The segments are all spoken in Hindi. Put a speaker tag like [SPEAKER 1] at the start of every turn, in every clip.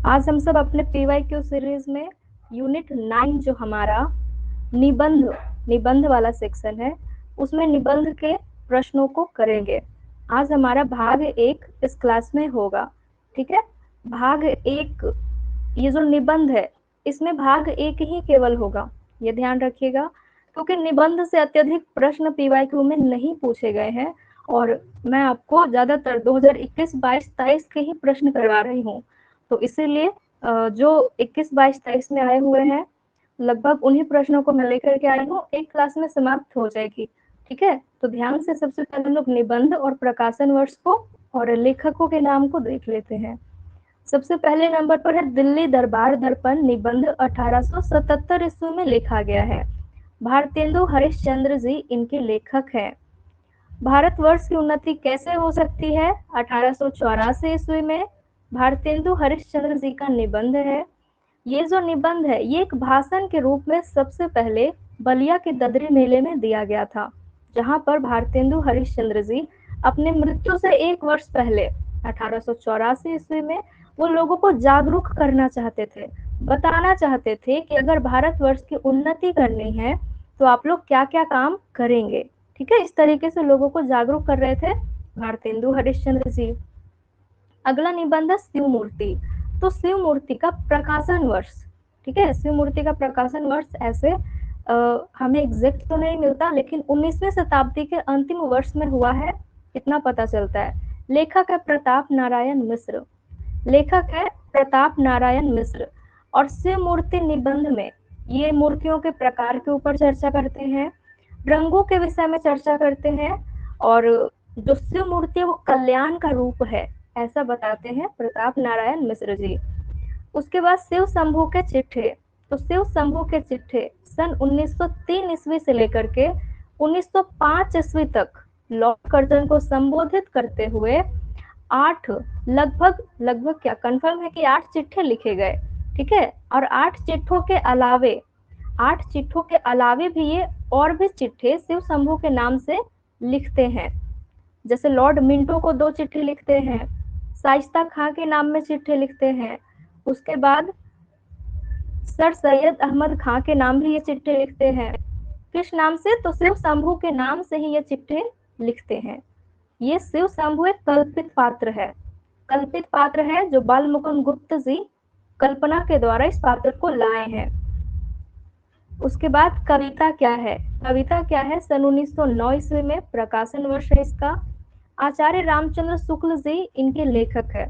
[SPEAKER 1] आज हम सब अपने पीवाईक्यू सीरीज में यूनिट 9 जो हमारा निबंध निबंध वाला सेक्शन है, उसमें निबंध के प्रश्नों को करेंगे। आज हमारा भाग 1 इस क्लास में होगा। ठीक है, भाग 1 ये जो निबंध है, इसमें भाग 1 ही केवल होगा, ये ध्यान रखिएगा, क्योंकि निबंध से अत्यधिक प्रश्न पीवाईक्यू में नहीं पूछे गए हैं और मैं आपको ज्यादातर 2021, 22, 23 के ही प्रश्न करवा रही हूँ। तो इसीलिए जो 21, 22, 23 में आए हुए हैं, लगभग उन्हीं प्रश्नों को मैं लेकर के आई हूँ, एक क्लास में समाप्त हो जाएगी। ठीक है, तो ध्यान से सबसे पहले हम लोग निबंध और प्रकाशन वर्ष को और लेखकों के नाम को देख लेते हैं। सबसे पहले नंबर पर है दिल्ली दरबार दर्पण, निबंध 1877 ईस्वी में लिखा गया है। भारतेंदु हरिश्चंद्र जी इनके लेखक हैं। भारतवर्ष की उन्नति कैसे हो सकती है? 1884 ईस्वी में भारतेंदु हरिश्चंद्र जी का निबंध है। ये जो निबंध है, ये एक भाषण के रूप में सबसे पहले बलिया के ददरी मेले में दिया गया था, जहां पर भारतेंदु हरिश्चंद्र जी अपने मृत्यु से 1 वर्ष पहले 1884 ईस्वी में वो लोगों को जागरूक करना चाहते थे, बताना चाहते थे कि अगर भारतवर्ष की उन्नति करनी है तो आप लोग क्या क्या काम करेंगे। ठीक है, इस तरीके से लोगों को जागरूक कर रहे थे भारतेंदु हरिश्चंद्र जी। अगला निबंध है शिव मूर्ति। तो शिव मूर्ति का प्रकाशन वर्ष, ठीक है, शिव मूर्ति का प्रकाशन वर्ष ऐसे हमें एग्जैक्ट तो नहीं मिलता, लेकिन 19वीं शताब्दी के अंतिम वर्ष में हुआ है, इतना पता चलता है। लेखक है प्रताप नारायण मिश्र, लेखक है प्रताप नारायण मिश्र। और शिव मूर्ति निबंध में ये मूर्तियों के प्रकार के ऊपर चर्चा करते हैं, रंगों के विषय में चर्चा करते हैं, और जो शिव मूर्ति है वो कल्याण का रूप है, ऐसा बताते हैं प्रताप नारायण मिश्र जी। उसके बाद शिव शंभू के चिट्ठे। तो शिव शंभू के चिट्ठे सन 1903 ईस्वी से लेकर के 1905 ईस्वी तक लॉर्ड कर्जन को संबोधित करते हुए 8 लगभग लगभग क्या कंफर्म है कि 8 चिट्ठे लिखे गए। ठीक है, और 8 चिट्ठों के अलावे 8 चिट्ठों के अलावे भी ये और भी चिट्ठे शिव शंभू के नाम से लिखते हैं। जैसे लॉर्ड मिंटो को 2 चिट्ठी लिखते हैं, शाइस्ता खां के नाम में चिट्ठे लिखते हैं, उसके बाद सर सैयद अहमद खां के नाम भी ये चिट्ठे लिखते हैं। किस नाम से? तो शिव शंभू के नाम से ही ये चिट्ठे लिखते हैं। ये शिव शंभू एक कल्पित पात्र है, कल्पित पात्र है जो बाल मुकुंद गुप्त जी कल्पना के द्वारा इस पात्र को लाए हैं। उसके बाद कविता क्या है? कविता क्या है? सन 1909 ईस्वी में प्रकाशन वर्ष है इसका। आचार्य रामचंद्र शुक्ल जी इनके लेखक है।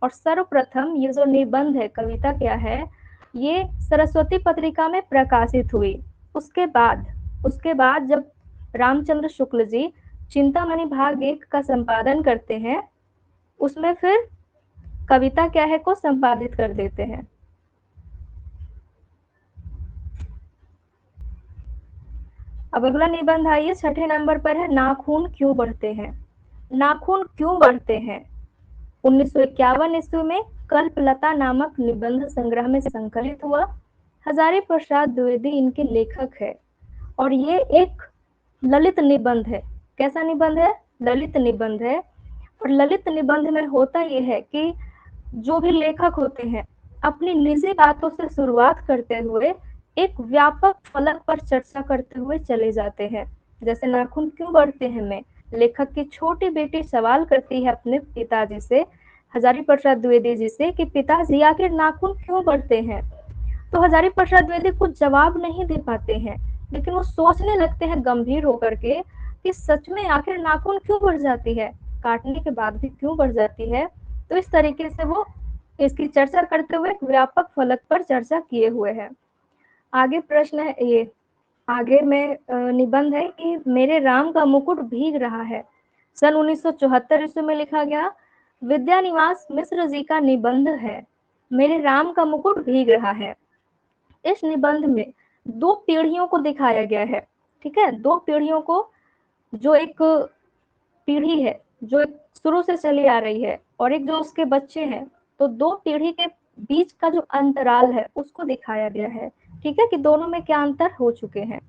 [SPEAKER 1] और सर्वप्रथम ये जो निबंध है, कविता क्या है, ये सरस्वती पत्रिका में प्रकाशित हुई। उसके बाद जब रामचंद्र शुक्ल जी चिंतामणि भाग 1 का संपादन करते हैं, उसमें फिर कविता क्या है को संपादित कर देते हैं। अब अगला निबंध आइए, छठे नंबर पर है नाखून क्यों बढ़ते हैं। नाखून क्यों बढ़ते हैं? 1951 ईस्वी में कल्पलता नामक निबंध संग्रह में संकलित हुआ। हजारी प्रसाद द्विवेदी इनके लेखक है और ये एक ललित निबंध है। कैसा निबंध है? ललित निबंध है। और ललित निबंध में होता यह है कि जो भी लेखक होते हैं अपनी निजी बातों से शुरुआत करते हुए एक व्यापक फलक पर चर्चा करते हुए चले जाते हैं। जैसे नाखून क्यों बढ़ते हैं में लेखक की छोटी बेटी सवाल करती है अपने पिताजी से, हजारी प्रसाद द्विवेदी जी से, कि पिताजी आखिर नाखून क्यों बढ़ते हैं। तो हजारी प्रसाद द्विवेदी कुछ जवाब नहीं दे पाते हैं, लेकिन वो सोचने लगते हैं गंभीर होकर के कि सच में आखिर नाखून क्यों बढ़ जाती है, काटने के बाद भी क्यों बढ़ जाती है। तो इस तरीके से वो इसकी चर्चा करते हुए एक व्यापक फलक पर चर्चा किए हुए हैं। आगे प्रश्न है ये, आगे में निबंध है कि मेरे राम का मुकुट भीग रहा है। सन 1974 ईस्वी में लिखा गया विद्यानिवास मिश्र जी का निबंध है, मेरे राम का मुकुट भीग रहा है। इस निबंध में 2 पीढ़ियों को दिखाया गया है। ठीक है, 2 पीढ़ियों को, जो एक पीढ़ी है जो एक शुरू से चली आ रही है और एक जो उसके बच्चे हैं, तो 2 पीढ़ी के बीच का जो अंतराल है उसको दिखाया गया है। ठीक है, कि दोनों में क्या अंतर हो चुके हैं।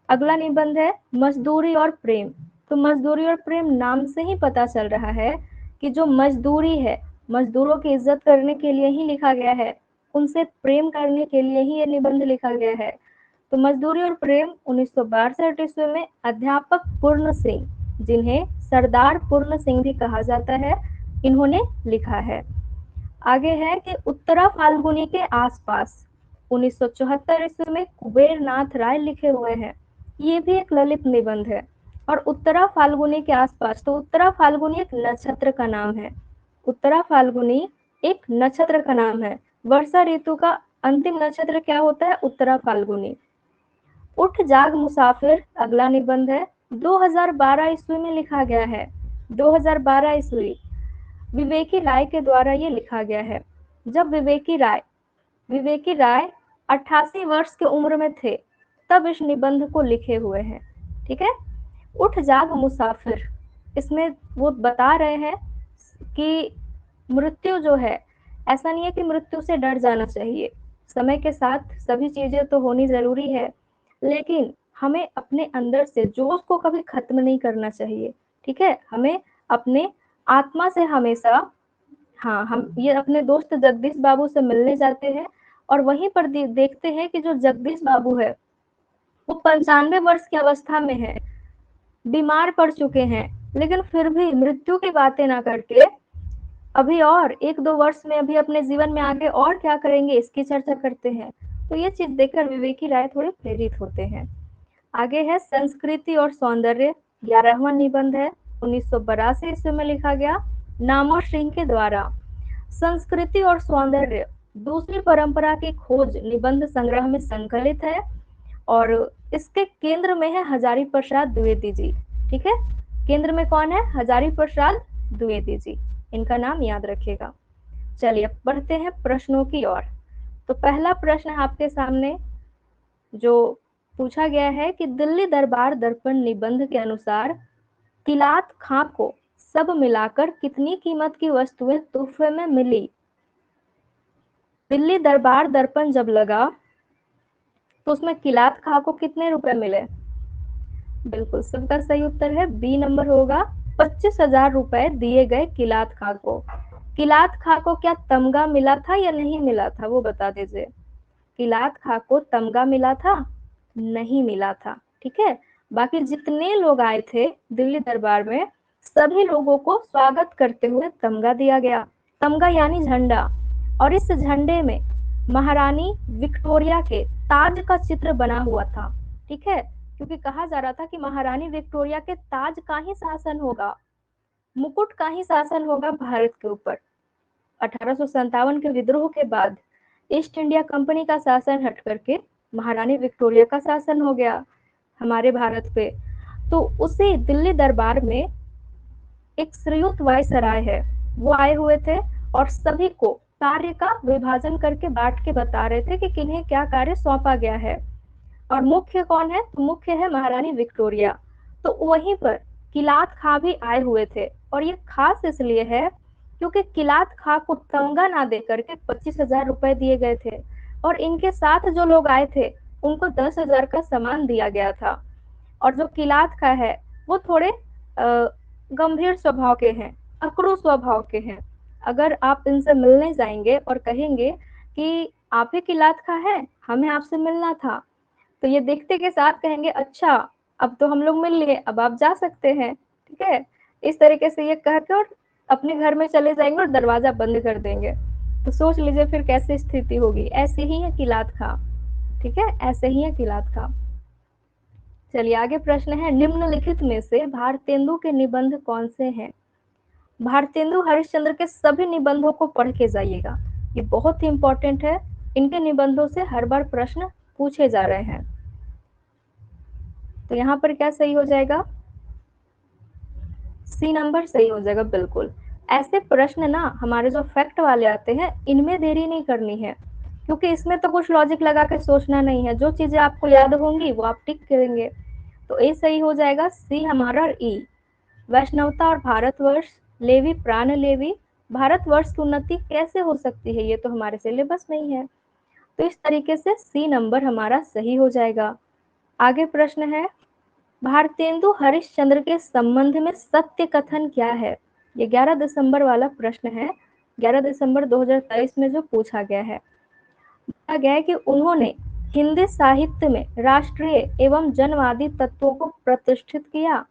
[SPEAKER 1] अगला निबंध है मजदूरी और प्रेम। तो मजदूरी और प्रेम नाम से ही पता चल रहा है कि जो मजदूरी है, मजदूरों की इज्जत करने के लिए ही लिखा गया है, उनसे प्रेम करने के लिए ही ये निबंध लिखा गया है। तो मजदूरी और प्रेम 1962 ईस्वी में अध्यापक पूर्ण सिंह, जिन्हें सरदार पूर्ण सिंह भी कहा जाता है, इन्होंने लिखा है। आगे है कि उत्तरा फाल्गुनी के आसपास 1974 ईस्वी में कुबेर नाथ राय लिखे हुए हैं। ये भी एक ललित निबंध है। और उत्तरा फाल्गुनी के आसपास, तो उत्तरा फाल्गुनी एक नक्षत्र का नाम है। उत्तरा फाल्गुनी एक नक्षत्र का नाम है। वर्षा ऋतु का अंतिम नक्षत्र क्या होता है? उत्तरा फाल्गुनी। उठ जाग मुसाफिर अगला निबंध है, 2012 ईस्वी में लिखा गया है। 2012 ईस्वी विवेकी राय के द्वारा ये लिखा गया है। जब विवेकी राय 88 वर्ष की उम्र में थे, तब इस निबंध को लिखे हुए हैं। ठीक है। उठ जाग मुसाफिर, इसमें वो बता रहे हैं कि मृत्यु जो है, ऐसा नहीं है कि मृत्यु से डर जाना चाहिए। समय के साथ सभी चीजें तो होनी जरूरी है, लेकिन हमें अपने अंदर से जोश को कभी खत्म नहीं करना चाहिए। ठीक है। हमें अपने आत्मा से हमेशा, हाँ, हम ये अपने दोस्त जगदीश बाबू से मिलने जाते हैं और वहीं पर देखते हैं कि जो जगदीश बाबू है वो 95 वर्ष की अवस्था में है, बीमार पड़ चुके हैं, लेकिन फिर भी मृत्यु की बातें ना करके अभी और 1-2 वर्ष में अभी अपने जीवन में आगे और क्या करेंगे इसकी चर्चा करते हैं। तो ये चीज देखकर विवेकी राय थोड़े प्रेरित होते हैं। आगे है संस्कृति और सौंदर्य, 11वां निबंध है, 1982 ईस्वी में लिखा गया, नामो सिंह के द्वारा। संस्कृति और सौंदर्य दूसरी परंपरा की खोज निबंध संग्रह में संकलित है और इसके केंद्र में है हजारी प्रसाद द्विवेदी जी। ठीक है। केंद्र में कौन है? हजारी प्रसाद द्विवेदी जी, इनका नाम याद रखिएगा। चलिए अब बढ़ते हैं प्रश्नों की ओर। तो पहला प्रश्न आपके सामने जो पूछा गया है कि दिल्ली दरबार दर्पण निबंध के अनुसार किलात खां को सब मिलाकर कितनी कीमत की वस्तुएं तोहफे में मिली? दिल्ली दरबार दर्पण जब लगा तो उसमें किलात खां को कितने रुपए मिले? बिल्कुल, सबका सही उत्तर है बी नंबर होगा, 25,000 रुपए दिए गए किलात खां को। किलात खां को क्या तमगा मिला था या नहीं मिला था, वो बता दीजिए। किलात खां को तमगा मिला था? नहीं मिला था। ठीक है। बाकी जितने लोग आए थे दिल्ली दरबार में, सभी लोगों को स्वागत करते हुए तमगा दिया गया। तमगा यानी झंडा, और इस झंडे में महारानी विक्टोरिया के ताज का चित्र बना हुआ था। ठीक है। क्योंकि कहा जा रहा था कि महारानी विक्टोरिया के ताज का ही शासन होगा, मुकुट का ही शासन होगा भारत के ऊपर। 1857 के विद्रोह के बाद ईस्ट इंडिया कंपनी का शासन हट करके महारानी विक्टोरिया का शासन हो गया हमारे भारत पे। तो उसी दिल्ली दरबार में एक श्रीयुत वायसराय है, वो आए हुए थे और सभी को कार्य का विभाजन करके बांट के बता रहे थे कि किन्हें क्या कार्य सौंपा गया है। और मुख्य कौन है? तो मुख्य है महारानी विक्टोरिया। तो वहीं पर किलात खां भी आए हुए थे, और ये खास इसलिए है क्योंकि किलात खां को तमगा ना दे करके 25,000 रुपए दिए गए थे, और इनके साथ जो लोग आए थे उनको 10,000 का सामान दिया गया था। और जो किलात खां है वो थोड़े गंभीर स्वभाव के हैं, अकड़ू स्वभाव के हैं। अगर आप इनसे मिलने जाएंगे और कहेंगे कि आप ही किलात खां हैं, हमें आपसे मिलना था, तो ये देखते के साथ कहेंगे अच्छा अब तो हम लोग मिल लिए, अब आप जा सकते हैं। ठीक है। इस तरीके से ये कह के और अपने घर में चले जाएंगे और दरवाजा बंद कर देंगे। तो सोच लीजिए फिर कैसी स्थिति होगी। ऐसे ही है किलात खां। ठीक है, ऐसे ही है किलात खां। चलिए आगे प्रश्न है, निम्नलिखित में से भारतेंदु के निबंध कौन से हैं? भारतेंदु हरिश्चंद्र के सभी निबंधों को पढ़ के जाइएगा, ये बहुत ही इंपॉर्टेंट है। इनके निबंधों से हर बार प्रश्न पूछे जा रहे हैं। तो यहाँ पर क्या सही हो जाएगा? सी नंबर सही हो जाएगा। बिल्कुल, ऐसे प्रश्न ना हमारे जो फैक्ट वाले आते हैं इनमें देरी नहीं करनी है, क्योंकि इसमें तो कुछ लॉजिक लगा के सोचना नहीं है। जो चीजें आपको याद होंगी वो आप टिक करेंगे। तो ए सही हो जाएगा, सी हमारा ई। वैष्णवता और भारतवर्ष, लेवी प्राण लेवी, भारतवर्ष की उन्नति कैसे हो सकती है, ये तो हमारे सिलेबस में ही है। तो इस तरीके से सी नंबर हमारा सही हो जाएगा। आगे प्रश्न है, भारतेंदु हरिश्चंद्र के संबंध में सत्य कथन क्या है? ये 11 दिसंबर वाला प्रश्न है। 11 दिसंबर 2023 में जो पूछा गया है, कहा गया है कि उन्होंने हिंदी साहित्य में राष्ट्रीय एवं जनवादी तत्वों को प्रतिष्ठित किया,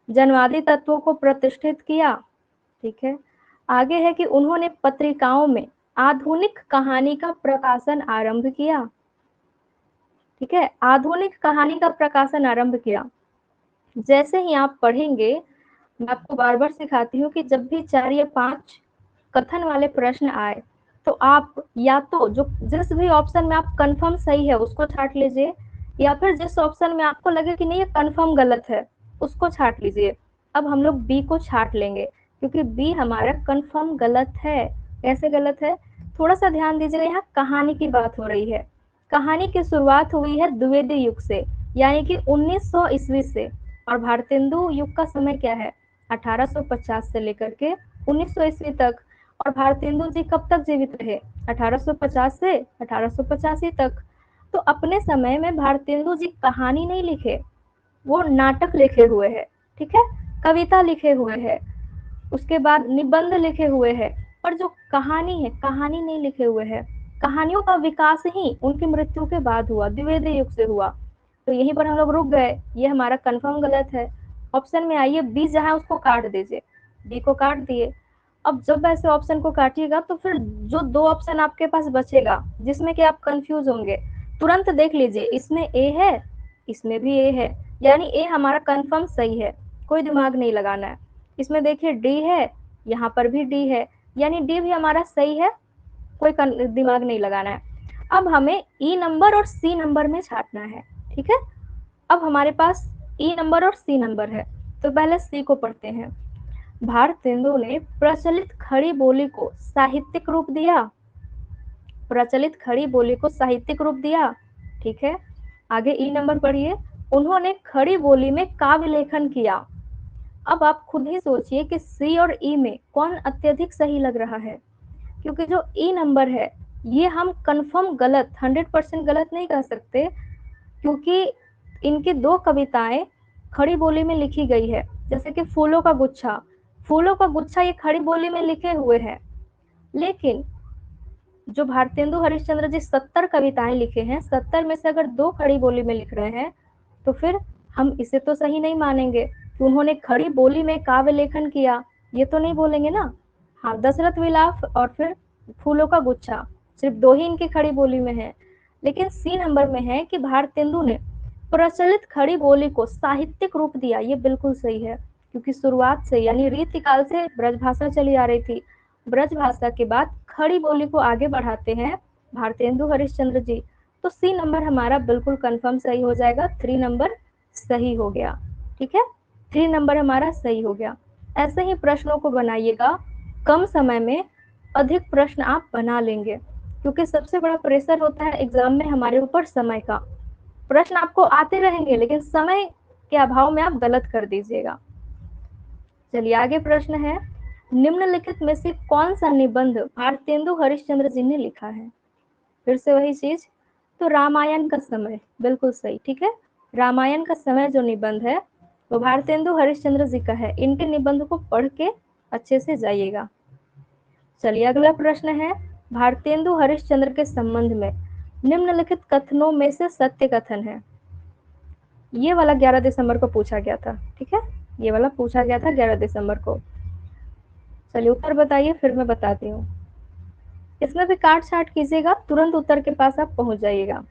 [SPEAKER 1] जनवादी तत्वों को प्रतिष्ठित किया। ठीक है, आगे है कि उन्होंने पत्रिकाओं में आधुनिक कहानी का प्रकाशन आरंभ किया। ठीक है, आधुनिक कहानी का प्रकाशन आरंभ किया। जैसे ही आप पढ़ेंगे, मैं आपको बार बार सिखाती हूँ कि जब भी 4 या 5 कथन वाले प्रश्न आए, तो आप या तो जो जिस भी ऑप्शन में आप कंफर्म सही है उसको छांट लीजिए, या फिर जिस ऑप्शन में आपको लगे कि नहीं ये कंफर्म गलत है उसको छांट लीजिए। अब हम लोग बी को छांट लेंगे, क्योंकि बी हमारा कंफर्म गलत है। कैसे गलत है, थोड़ा सा ध्यान दीजिएगा, यहाँ कहानी की बात हो रही है। कहानी की शुरुआत हुई है द्विवेदी युग से, यानी कि 1900 ईस्वी से, और भारतेंदु युग का समय क्या है, 1850 से लेकर के 1900 ईस्वी तक। और भारतेंदु जी कब तक जीवित रहे, 1850 से 1885 तक। तो अपने समय में भारतेंदु जी कहानी नहीं लिखे, वो नाटक लिखे हुए हैं। ठीक है, कविता लिखे हुए हैं, उसके बाद निबंध लिखे हुए हैं, पर जो कहानी है, कहानी नहीं लिखे हुए हैं। कहानियों का विकास ही उनकी मृत्यु के बाद हुआ, द्विवेदी युग से हुआ। तो यहीं पर हम लोग रुक गए, ये हमारा कंफर्म गलत है। ऑप्शन में आइए, बी जहां उसको काट दीजिए, बी को काट दिए। अब जब ऐसे ऑप्शन को काटिएगा तो फिर जो 2 ऑप्शन आपके पास बचेगा जिसमें कि आप कंफ्यूज होंगे, तुरंत देख लीजिए, इसमें ए है, इसमें भी ए है, यानी ए हमारा कंफर्म सही है, कोई दिमाग नहीं लगाना है। इसमें देखिए डी है, यहाँ पर भी डी है, यानी डी भी हमारा सही है, कोई दिमाग नहीं लगाना है। अब हमें ई नंबर और सी नंबर में छांटना है। ठीक है, अब हमारे पास ई नंबर और सी नंबर है, तो पहले सी को पढ़ते हैं। भारतेंदु ने प्रचलित खड़ी बोली को साहित्यिक रूप दिया, प्रचलित खड़ी बोली को साहित्यिक रूप दिया। ठीक है, आगे ई नंबर पढ़िए, उन्होंने खड़ी बोली में काव्य लेखन किया। अब आप खुद ही सोचिए कि सी और ई में कौन अत्यधिक सही लग रहा है, क्योंकि जो ई नंबर है ये हम कंफर्म गलत, 100% गलत नहीं कह सकते, क्योंकि इनकी 2 कविताएं खड़ी बोली में लिखी गई है, जैसे कि फूलों का गुच्छा, फूलों का गुच्छा ये खड़ी बोली में लिखे हुए हैं। लेकिन जो भारतेंदु हरिश्चंद्र जी 70 कविताएं लिखे हैं, 70 में से अगर 2 खड़ी बोली में लिख रहे हैं, तो फिर हम इसे तो सही नहीं मानेंगे कि उन्होंने खड़ी बोली में काव्य लेखन किया, ये तो नहीं बोलेंगे ना। हाँ, दशरथ विलाप और फिर फूलों का गुच्छा सिर्फ 2 ही इनकी खड़ी बोली में है। लेकिन सी नंबर में है कि भारतेंदु ने प्रचलित खड़ी बोली को साहित्यिक रूप दिया, ये बिल्कुल सही है, क्योंकि शुरुआत से यानी रीतिकाल से ब्रजभाषा चली आ रही थी। ब्रजभाषा के बाद खड़ी बोली को आगे बढ़ाते हैं भारतेंदु हरिश्चंद्र जी, तो सी नंबर हमारा बिल्कुल कंफर्म सही हो जाएगा, 3 नंबर सही हो गया। ठीक है, 3 नंबर हमारा सही हो गया। ऐसे ही प्रश्नों को बनाइएगा, कम समय में अधिक प्रश्न आप बना लेंगे, क्योंकि सबसे बड़ा प्रेशर होता है एग्जाम में हमारे ऊपर समय का। प्रश्न आपको आते रहेंगे, लेकिन समय के अभाव में आप गलत कर दीजिएगा। चलिए आगे प्रश्न है, निम्नलिखित में से कौन सा निबंध भारतेंदु हरिश्चंद्र जी ने लिखा है। फिर से वही चीज, तो रामायण का समय, बिल्कुल सही। ठीक है, रामायण का समय जो निबंध है वो भारतेंदु हरिश्चंद्र जी का है। इनके निबंध को पढ़ के अच्छे से जाइएगा। चलिए अगला प्रश्न है, भारतेंदु हरिश्चंद्र के संबंध में निम्नलिखित कथनों में से सत्य कथन है। ये वाला 11 दिसंबर को पूछा गया था। ठीक है, ये वाला पूछा गया था 11 दिसंबर को। चलिए उत्तर बताइए, फिर मैं बताती हूँ। इसमें भी काट छाट कीजिएगा, तुरंत उत्तर के पास आप पहुंच जाइएगा।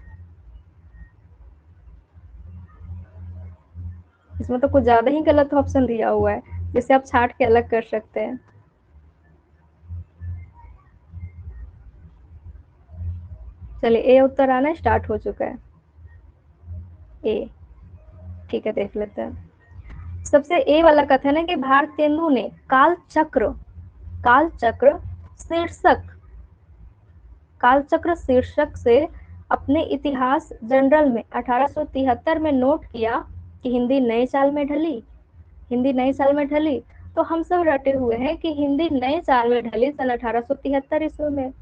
[SPEAKER 1] इसमें तो कुछ ज्यादा ही गलत ऑप्शन दिया हुआ है, जिसे आप छाट के अलग कर सकते हैं। चलिए ए उत्तर आना स्टार्ट हो चुका है, ए। ठीक है, देख लेते हैं। सबसे ए वाला कथन है कि भारतेंदु ने कालचक्र शीर्षक कालचक्र शीर्षक से अपने इतिहास जनरल में 1873 में नोट किया कि हिंदी नए साल में ढली, हिंदी नए साल में ढली। तो हम सब रटे हुए हैं कि हिंदी नए साल में ढली सन 1873 ईस्वी में।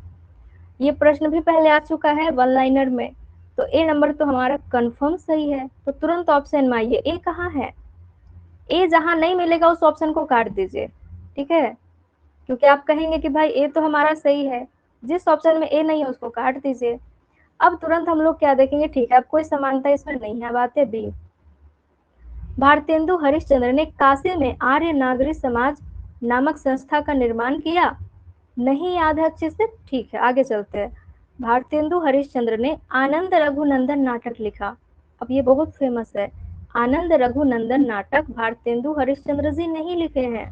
[SPEAKER 1] ये प्रश्न भी पहले आ चुका है 1 लाइनर में, तो ए नंबर तो हमारा कंफर्म सही है। तो तुरंत ऑप्शन में आइए, ए कहाँ है, ए जहां नहीं मिलेगा उस ऑप्शन को काट दीजिए। ठीक है, क्योंकि आप कहेंगे कि भाई ए तो हमारा सही है, जिस ऑप्शन में ए नहीं है उसको काट दीजिए। अब तुरंत हम लोग क्या देखेंगे, ठीक है अब कोई समानता इसमें नहीं है, बात है बी। भारतेंदु हरिश्चंद्र ने काशी में आर्य नागरिक समाज नामक संस्था का निर्माण किया। नहीं याद है अच्छे से, ठीक है आगे चलते हैं। भारतेंदु हरिश्चंद्र ने आनंद रघुनंदन नाटक लिखा। अब ये बहुत फेमस है, आनंद रघुनंदन नाटक भारतेंदु हरिश्चंद्र जी नहीं लिखे हैं।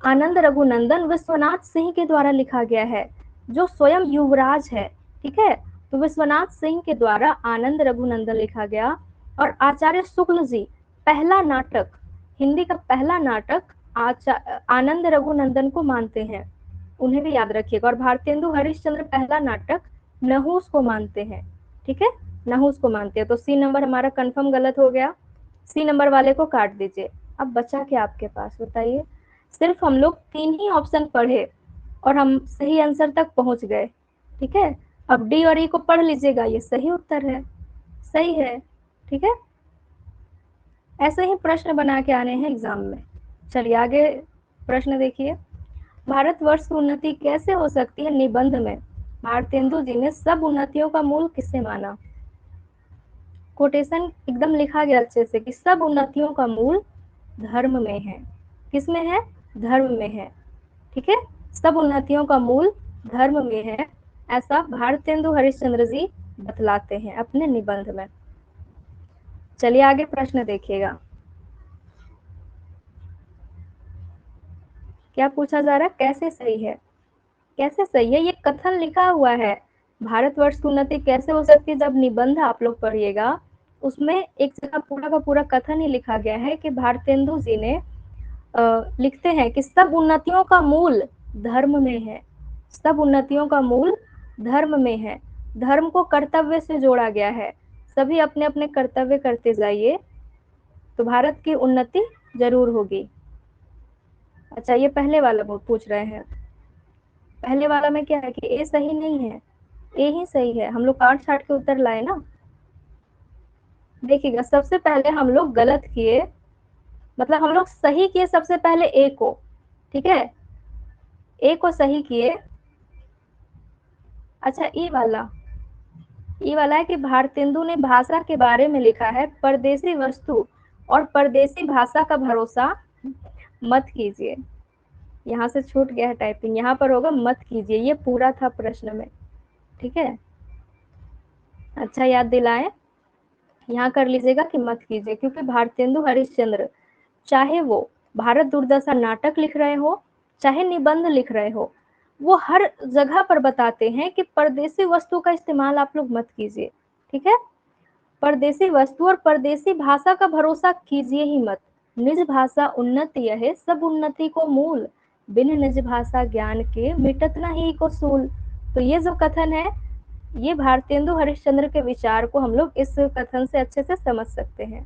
[SPEAKER 1] आनंद रघुनंदन विश्वनाथ सिंह के द्वारा लिखा गया है, जो स्वयं युवराज है। ठीक है, तो विश्वनाथ सिंह के द्वारा आनंद रघुनंदन लिखा गया। और आचार्य शुक्ल जी पहला नाटक, हिंदी का पहला नाटक आनंद रघुनंदन को मानते हैं, उन्हें भी याद रखिएगा। और भारतेंदु हरिश्चंद्र पहला नाटक नहुस को मानते हैं। ठीक है, नहुस को मानते हैं। तो सी नंबर हमारा कंफर्म गलत हो गया, सी नंबर वाले को काट दीजिए। अब बचा क्या आपके पास बताइए। सिर्फ हम लोग 3 ही ऑप्शन पढ़े और हम सही आंसर तक पहुंच गए। ठीक है, अब डी और ई को पढ़ लीजिएगा, ये सही उत्तर है, सही है। ठीक है, ऐसे ही प्रश्न बना के आने हैं एग्जाम में। चलिए आगे प्रश्न देखिए। भारतवर्ष की उन्नति कैसे हो सकती है निबंध में भारतेंदु जी ने सब उन्नतियों का मूल किसे माना। कोटेशन एकदम लिखा गया अच्छे से कि सब उन्नतियों का मूल धर्म में है। किसमें है, धर्म में है। ठीक है, सब उन्नतियों का मूल धर्म में है, ऐसा भारतेंदु हरिश्चंद्र जी बतलाते हैं अपने निबंध में। चलिए आगे प्रश्न देखिएगा। क्या पूछा जा रहा है, कैसे सही है, कैसे सही है। ये कथन लिखा हुआ है, भारतवर्ष की उन्नति कैसे हो सकती है। जब निबंध आप लोग पढ़िएगा उसमें एक जगह पूरा का पूरा कथन ही लिखा गया है कि भारतेंदु जी ने लिखते हैं कि सब उन्नतियों का मूल धर्म में है, सब उन्नतियों का मूल धर्म में है। धर्म को कर्तव्य से जोड़ा गया है, सभी अपने अपने कर्तव्य करते जाइए तो भारत की उन्नति जरूर होगी। अच्छा, ये पहले वाला बहुत पूछ रहे हैं, पहले वाला में क्या है कि ए सही नहीं है, ए ही सही है। हम लोग काट छाट के उत्तर लाए ना। देखिएगा, सबसे पहले हम लोग गलत किए, मतलब हम लोग सही किए सबसे पहले ए को। ठीक है, ए को सही किए। अच्छा, ई वाला है कि भारतेंदु ने भाषा के बारे में लिखा है, परदेसी वस्तु और परदेसी भाषा का भरोसा मत कीजिए। यहाँ से छूट गया है टाइपिंग, यहाँ पर होगा मत कीजिए, ये पूरा था प्रश्न में। ठीक है, अच्छा याद दिलाएं, यहाँ कर लीजिएगा कि मत कीजिए, क्योंकि भारतेंदु हरिश्चंद्र चाहे वो भारत दुर्दशा नाटक लिख रहे हो चाहे निबंध लिख रहे हो, वो हर जगह पर बताते हैं कि परदेसी वस्तु का इस्तेमाल आप लोग मत कीजिए। ठीक है, परदेसी वस्तु और परदेसी भाषा का भरोसा कीजिए ही मत। निज भाषा उन्नति यह सब उन्नति को मूल, बिन निज भाषा ज्ञान के मिटत नहीं को सूल। तो ये जो कथन है, ये भारतेंदु हरिश्चंद्र के विचार को हम लोग इस कथन से अच्छे से समझ सकते हैं।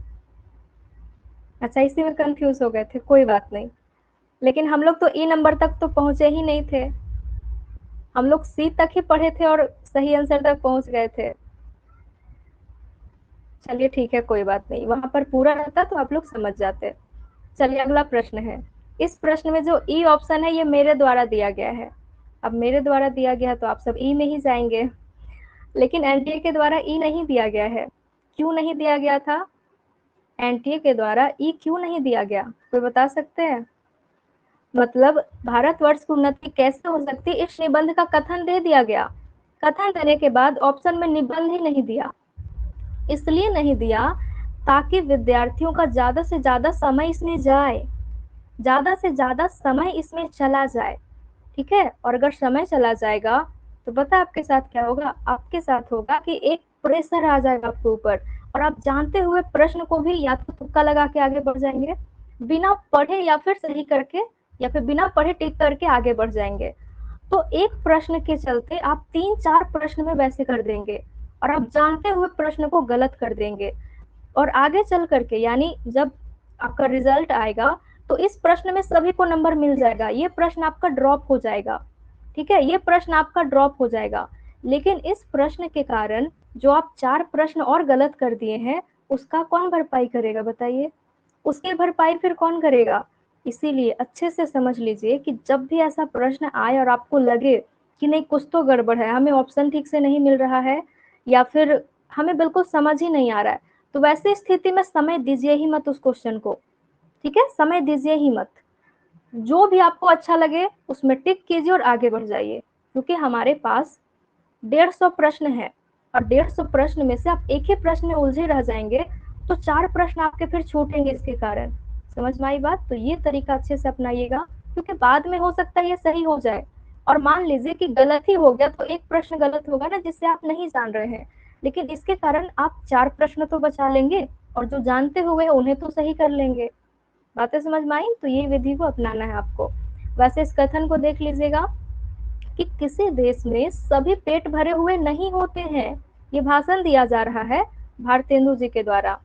[SPEAKER 1] अच्छा, इसी में कंफ्यूज हो गए थे, कोई बात नहीं, लेकिन हम लोग तो ई नंबर तक तो पहुंचे ही नहीं थे, हम लोग सी तक ही पढ़े थे और सही आंसर तक पहुंच गए थे। चलिए ठीक है, कोई बात नहीं, वहां पर पूरा रहता तो आप लोग समझ जाते। चलिए अगला प्रश्न है। इस प्रश्न में जो ई ऑप्शन है ये मेरे द्वारा दिया गया है। अब मेरे द्वारा दिया गया है तो आप सब ई में ही जाएंगे, लेकिन एनटीए के द्वारा ई नहीं दिया गया है। क्यों नहीं दिया गया था, एनटीए के द्वारा ई क्यों नहीं दिया गया, कोई बता सकते हैं। मतलब भारतवर्ष की उन्नति कैसे हो सकती है, इस निबंध का कथन दे दिया गया, कथन देने के बाद ऑप्शन में निबंध ही नहीं दिया। इसलिए नहीं दिया ताकि विद्यार्थियों का ज्यादा से ज्यादा समय इसमें जाए, ज्यादा से ज्यादा समय इसमें चला जाए। ठीक है, और अगर समय चला जाएगा तो पता आपके साथ क्या होगा, आपके साथ होगा कि एक प्रेशर आ जाएगा आपके ऊपर, और आप जानते हुए प्रश्न को भी या तो तुक्का लगा के आगे बढ़ जाएंगे, बिना पढ़े या फिर सही करके, या फिर बिना पढ़े टिक करके आगे बढ़ जाएंगे। तो एक प्रश्न के चलते आप 3-4 प्रश्न में वैसे कर देंगे, और आप जानते हुए प्रश्न को गलत कर देंगे, और आगे चल करके यानी जब आपका रिजल्ट आएगा तो इस प्रश्न में सभी को नंबर मिल जाएगा, ये प्रश्न आपका ड्रॉप हो जाएगा। ठीक है, ये प्रश्न आपका ड्रॉप हो जाएगा। लेकिन इस प्रश्न के कारण जो आप 4 प्रश्न और गलत कर दिए हैं, उसका कौन भरपाई करेगा बताइए, उसकी भरपाई फिर कौन करेगा, इसीलिए अच्छे से समझ लीजिए कि जब भी ऐसा प्रश्न आए और आपको लगे कि नहीं कुछ तो गड़बड़ है, हमें ऑप्शन ठीक से नहीं मिल रहा है या फिर हमें बिल्कुल समझ ही नहीं आ रहा है, तो वैसे स्थिति में समय दीजिए ही मत उस क्वेश्चन को, ठीक है? समय दीजिए ही मत। जो भी आपको अच्छा लगे उसमें टिक कीजिए और आगे बढ़ जाइए, क्योंकि हमारे पास 150 प्रश्न है और 150 प्रश्न में से आप एक ही प्रश्न में उलझे रह जाएंगे तो 4 प्रश्न आपके फिर छूटेंगे इसके कारण। समझ में आई बात? तो ये तरीका अच्छे से अपनाइएगा, क्योंकि बाद में हो सकता है ये सही हो जाए और मान लीजिए कि गलत ही हो गया तो एक प्रश्न गलत होगा ना जिससे आप नहीं जान रहे हैं, लेकिन इसके कारण आप 4 प्रश्न तो बचा लेंगे और जो जानते हुए उन्हें तो सही कर लेंगे। बातें समझ में आई? तो ये विधि को अपनाना है आपको। वैसे इस कथन को देख लीजिएगा कि किसी देश में सभी पेट भरे हुए नहीं होते हैं, ये भाषण दिया जा रहा है भारतेंदु जी के द्वारा,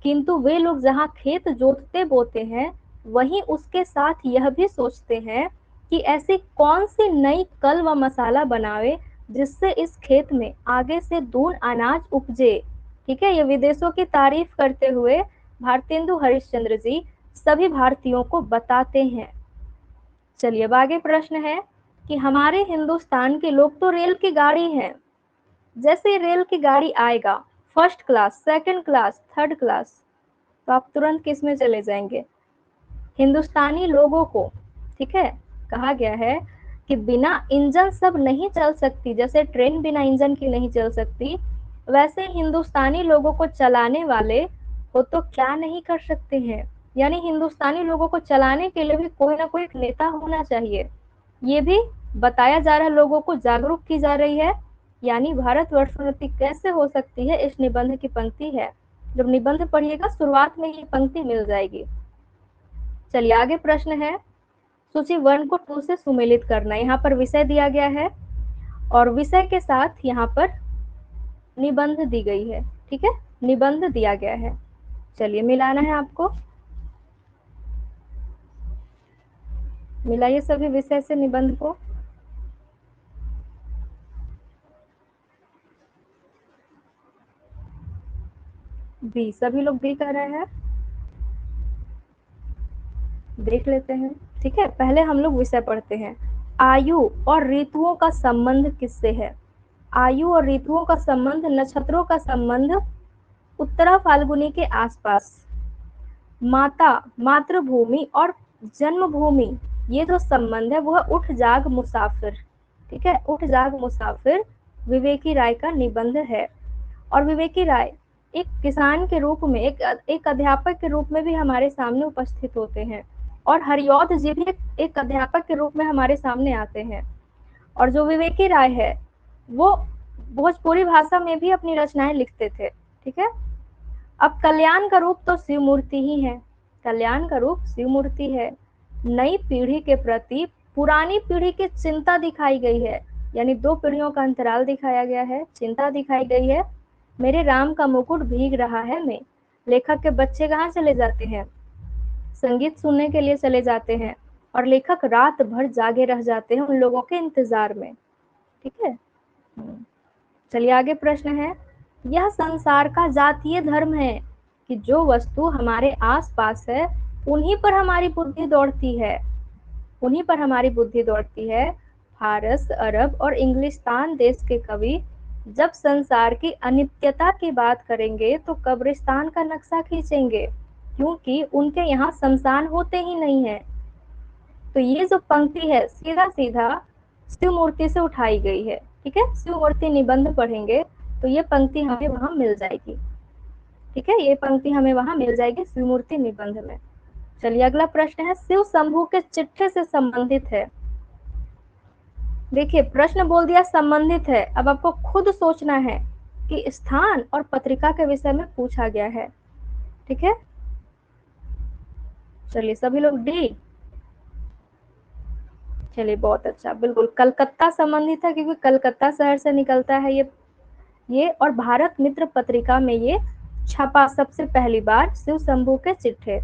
[SPEAKER 1] किंतु वे लोग जहाँ खेत जोतते बोते हैं वहीं उसके साथ यह भी सोचते हैं कि ऐसी कौन सी नई कल व मसाला बनावे जिससे इस खेत में आगे से दून अनाज उपजे। ठीक है, ये विदेशों की तारीफ करते हुए भारतेंदु हरिश्चंद्र जी सभी भारतीयों को बताते हैं। चलिए अब आगे प्रश्न है कि हमारे हिंदुस्तान के लोग तो रेल की गाड़ी हैं, जैसे रेल की गाड़ी आएगा first class, second class, third class, तो आप तुरंत किस में चले जाएंगे? हिंदुस्तानी लोगों को, ठीक है, कहा गया है कि बिना इंजन सब नहीं चल सकती, जैसे ट्रेन बिना इंजन की नहीं चल सकती, वैसे हिंदुस्तानी लोगों को चलाने वाले वो तो क्या नहीं कर सकते हैं। यानी हिंदुस्तानी लोगों को चलाने के लिए भी कोई ना कोई एक नेता होना चाहिए, ये भी बताया जा रहा है, लोगों को जागरूक की जा रही है। यानी भारतवर्षोन्नति कैसे हो सकती है, इस निबंध की पंक्ति है। जब निबंध पढ़िएगा शुरुआत में ये पंक्ति मिल जाएगी। चलिए आगे प्रश्न है, सूची 1 को 2 से सुमेलित करना। यहाँ पर विषय दिया गया है और विषय के साथ यहाँ पर निबंध दी गई है, ठीक है, निबंध दिया गया है। चलिए मिलाना है आपको, मिलाइए सभी विषय से निबंध को। बी, सभी लोग बी कर रहे हैं, देख लेते हैं। ठीक है, पहले हम लोग विषय पढ़ते हैं। आयु और ऋतुओं का संबंध किससे है? आयु और ऋतुओं का संबंध, नक्षत्रों का संबंध उत्तरा फाल्गुनी के आसपास, माता, मातृभूमि और जन्मभूमि, ये जो संबंध है वह उठ जाग मुसाफिर, ठीक है, उठ जाग मुसाफिर विवेकी राय का निबंध है। और विवेकी राय एक किसान के रूप में, एक अध्यापक के रूप में भी हमारे सामने उपस्थित होते हैं और हरिऔध जी भी एक अध्यापक के रूप में हमारे सामने आते हैं। और जो विवेकी राय है वो भोजपुरी भाषा में भी अपनी रचनाएं लिखते थे, ठीक है। अब कल्याण का रूप तो शिव मूर्ति ही है, कल्याण का रूप शिव मूर्ति है। नई पीढ़ी के प्रति पुरानी पीढ़ी की चिंता दिखाई गई है, यानी 2 पीढ़ियों का अंतराल दिखाया गया है, चिंता दिखाई गई है। मेरे राम का मुकुट भीग रहा है में लेखक के बच्चे कहाँ चले जाते हैं? संगीत सुनने के लिए चले जाते हैं और लेखक रात भर जागे रह जाते हैं उन लोगों के इंतजार में, ठीक है। चलिए आगे प्रश्न है, यह संसार का जातीय धर्म है कि जो वस्तु हमारे आसपास है उन्हीं पर हमारी बुद्धि दौड़ती है, उन्हीं पर हमारी बुद्धि दौड़ती है। फारस, अरब और इंग्लिस्तान देश के कवि जब संसार की अनित्यता की बात करेंगे तो कब्रिस्तान का नक्शा खींचेंगे, क्योंकि उनके यहाँ शमशान होते ही नहीं है। तो ये जो पंक्ति है सीधा सीधा शिव मूर्ति से उठाई गई है, ठीक है। शिव मूर्ति निबंध पढ़ेंगे तो ये पंक्ति हमें वहां मिल जाएगी, ठीक है, ये पंक्ति हमें वहां मिल जाएगी शिव मूर्ति निबंध में। चलिए अगला प्रश्न है, शिव शंभू के चिट्ठे से संबंधित है। देखिए प्रश्न बोल दिया संबंधित है, अब आपको खुद सोचना है कि स्थान और पत्रिका के विषय में पूछा गया है, ठीक है। चलिए सभी लोग डी, चलिए बहुत अच्छा, बिल्कुल कलकत्ता संबंधित है क्योंकि कलकत्ता शहर से निकलता है ये और भारत मित्र पत्रिका में ये छपा सबसे पहली बार, शिव शंभू के चिट्ठे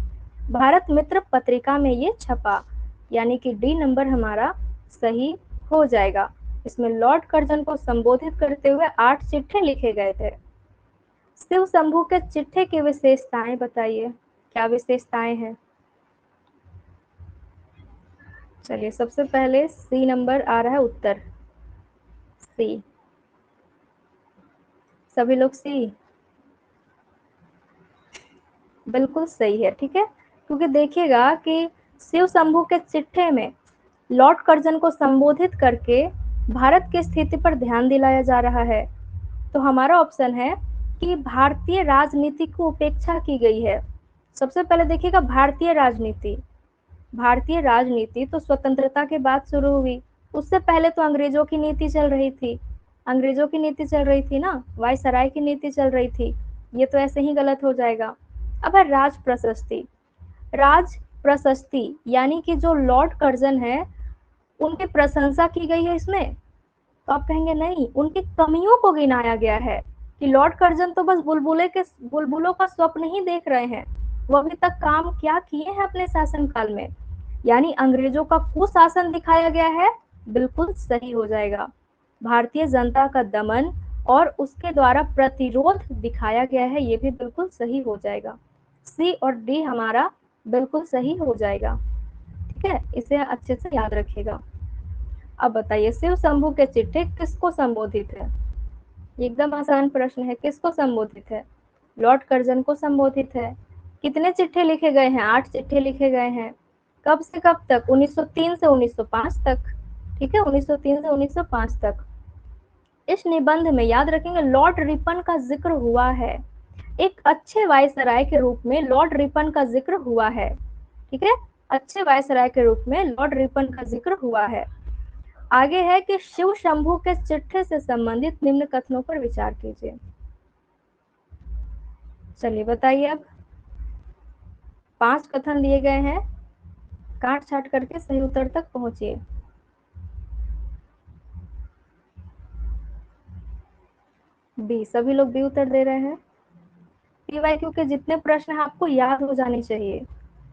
[SPEAKER 1] भारत मित्र पत्रिका में ये छपा, यानी कि डी नंबर हमारा सही हो जाएगा। इसमें लॉर्ड कर्जन को संबोधित करते हुए 8 चिट्ठे लिखे गए थे। शिव शंभू के चिट्ठे की विशेषताएं बताइए, क्या विशेषताएं हैं? चलिए सबसे पहले सी नंबर आ रहा है उत्तर, सी। सभी लोग सी, बिल्कुल सही है। ठीक है, क्योंकि देखिएगा कि शिव शंभू के चिट्ठे में लॉर्ड कर्जन को संबोधित करके भारत की स्थिति पर ध्यान दिलाया जा रहा है। तो हमारा ऑप्शन है कि भारतीय राजनीति को उपेक्षा की गई है। सबसे पहले देखिएगा भारतीय राजनीति, भारतीय राजनीति तो स्वतंत्रता के बाद शुरू हुई, उससे पहले तो अंग्रेजों की नीति चल रही थी, अंग्रेजों की नीति चल रही थी ना, वायसराय की नीति चल रही थी, ये तो ऐसे ही गलत हो जाएगा। अब है राज प्रशस्ति, राज प्रशस्ति यानी कि जो लॉर्ड कर्जन है उनकी प्रशंसा की गई है इसमें, तो आप कहेंगे नहीं, उनकी कमियों को गिनाया गया है कि लॉर्ड कर्जन तो बस बुलबुलों का स्वप्न ही देख रहे हैं, वो अभी तक काम क्या किए हैं अपने शासनकाल में, यानी अंग्रेजों का कुशासन दिखाया गया है, बिल्कुल सही हो जाएगा। भारतीय जनता का दमन और उसके द्वारा प्रतिरोध दिखाया गया है, ये भी बिल्कुल सही हो जाएगा। सी और डी हमारा बिल्कुल सही हो जाएगा। ठीक है, इसे अच्छे से याद रखिएगा। अब बताइए शिव शंभू के चिट्ठे किसको संबोधित है? एकदम आसान प्रश्न है, किसको संबोधित है? लॉर्ड कर्जन को संबोधित है। कितने चिट्ठे लिखे गए हैं? 8 चिट्ठे लिखे गए हैं। कब से कब तक? 1903 से 1905 तक। ठीक है, 1903 से 1905 तक। इस निबंध में याद रखेंगे लॉर्ड रिपन का जिक्र हुआ है, एक अच्छे वायसराय के रूप में लॉर्ड रिपन का जिक्र हुआ है। ठीक है, अच्छे वायसराय के रूप में लॉर्ड रिपन का जिक्र हुआ है। आगे है कि शिव शंभू के चिट्ठे से संबंधित निम्न कथनों पर विचार कीजिए। चलिए बताइए, अब 5 कथन दिए गए हैं, काट छाट करके सही उत्तर तक पहुंचिए। बी, सभी लोग बी उत्तर दे रहे हैं। पीवाईक्यू के जितने प्रश्न हैं आपको याद हो जाने चाहिए।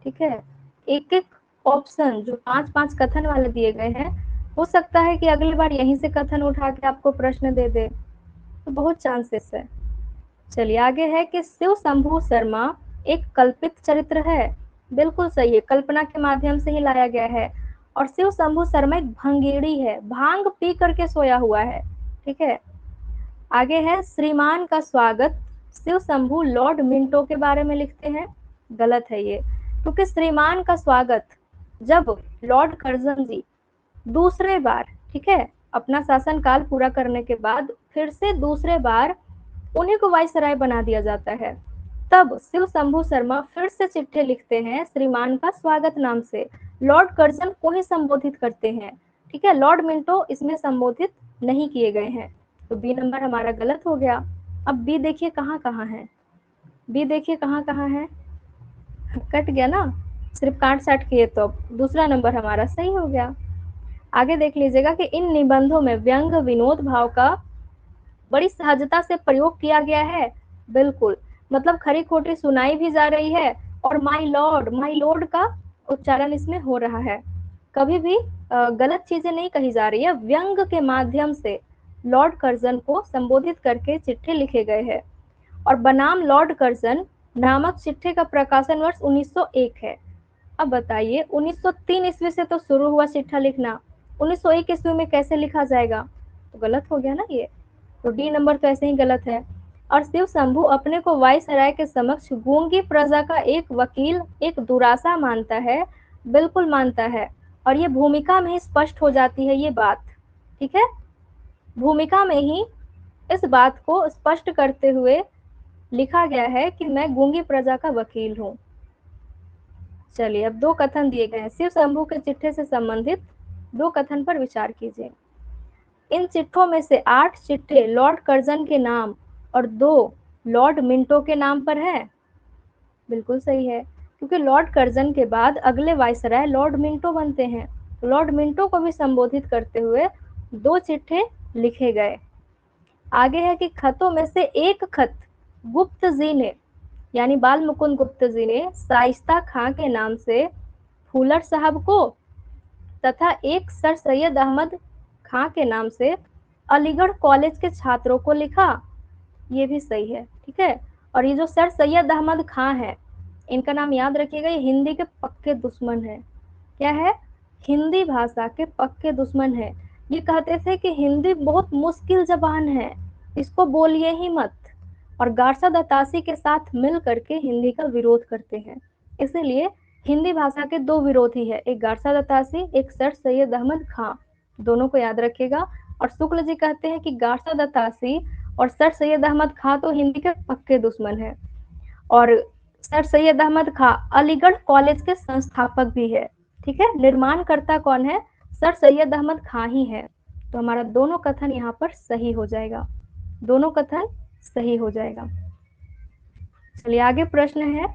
[SPEAKER 1] ठीक है, एक एक ऑप्शन जो 5-5 कथन वाले दिए गए हैं, हो सकता है कि अगली बार यहीं से कथन उठा के आपको प्रश्न दे दे, तो बहुत चांसेस है। चलिए आगे है कि शिव शंभू शर्मा एक कल्पित चरित्र है, बिल्कुल सही है, कल्पना के माध्यम से ही लाया गया है। और शिव शंभू शर्मा एक भंगेड़ी है, भांग पी करके सोया हुआ है। ठीक है, आगे है श्रीमान का स्वागत शिव शंभू लॉर्ड मिंटो के बारे में लिखते हैं, गलत है ये, क्योंकि श्रीमान का स्वागत जब लॉर्ड कर्जन जी दूसरे बार, ठीक है, अपना शासनकाल पूरा करने के बाद फिर से दूसरे बार उन्हीं को वायसराय बना दिया जाता है, तब शिव शंभू शर्मा फिर से चिट्ठे लिखते हैं श्रीमान का स्वागत नाम से, लॉर्ड कर्जन को ही संबोधित करते हैं। ठीक है, लॉर्ड मिंटो इसमें संबोधित नहीं किए गए हैं, तो बी नंबर हमारा गलत हो गया। अब बी देखिए कहाँ कहाँ है, बी देखिए कहाँ कहाँ है, कट गया ना, सिर्फ काट साट किए तो दूसरा नंबर हमारा सही हो गया। आगे देख लीजिएगा कि इन निबंधों में व्यंग विनोद भाव का बड़ी सहजता से प्रयोग किया गया है, बिल्कुल, मतलब खरी खोटी सुनाई भी जा रही है और माई लॉर्ड का उच्चारण इसमें हो रहा है, कभी भी गलत चीजें नहीं कही जा रही है, व्यंग के माध्यम से लॉर्ड कर्जन को संबोधित करके चिट्ठे लिखे गए हैं। और बनाम लॉर्ड कर्जन नामक चिट्ठे का प्रकाशन वर्ष 1901 है। अब बताइए 1903 ईस्वी से तो शुरू हुआ चिट्ठा लिखना, 1901 ईस्वी में कैसे लिखा जाएगा? तो गलत हो गया ना ये, तो डी नंबर तो ऐसे ही गलत है। और शिव शंभू अपने को वायसराय के समक्ष गूंगी प्रजा का एक वकील, एक दुरासा मानता है, बिल्कुल मानता है, और ये भूमिका में ही स्पष्ट हो जाती है ये बात। ठीक है, भूमिका में ही इस बात को स्पष्ट करते हुए लिखा गया है कि मैं गूंगी प्रजा का वकील हूँ। चलिए अब 2 कथन दिए गए हैं, शिव शंभू के चिट्ठे से संबंधित 2 कथन पर विचार कीजिए। इन चिट्ठों में से 8 चिट्ठे लॉर्ड कर्जन के नाम और 2 लॉर्ड मिंटो के नाम पर है, बिल्कुल सही है, क्योंकि लॉर्ड कर्जन के बाद अगले वायसराय लॉर्ड मिंटो बनते हैं, लॉर्ड मिंटो को भी संबोधित करते हुए 2 चिट्ठे लिखे गए। आगे है कि खतों में से एक खत गुप्त जी ने, यानी बाल मुकुंद गुप्त जी ने शाइस्ता खां के नाम से फूलर साहब को तथा एक सर सैयद अहमद खां के नाम से अलीगढ़ कॉलेज के छात्रों को लिखा, ये भी सही है। ठीक है, और ये जो सर सैयद अहमद खां है, इनका नाम याद रखिएगा, ये हिंदी के पक्के दुश्मन है। क्या है? हिंदी भाषा के पक्के दुश्मन हैं। ये कहते थे कि हिंदी बहुत मुश्किल जबान है, इसको बोलिए ही मत, और गारसा दत्तासी के साथ मिल करके हिंदी का विरोध करते हैं। इसीलिए हिंदी भाषा के दो विरोधी है, एक गारसा दत्तासी, एक सर सैयद अहमद खां, दोनों को याद रखिएगा। और शुक्ल जी कहते हैं कि गारसा दत्तासी और सर सैयद अहमद खां तो हिंदी के पक्के दुश्मन है, और सर सैयद अहमद खां अलीगढ़ कॉलेज के संस्थापक भी है। ठीक है, निर्माणकर्ता कौन है? सर सैयद अहमद खां ही है। तो हमारा दोनों कथन यहाँ पर सही हो जाएगा, दोनों कथन सही हो जाएगा। चलिए आगे प्रश्न है,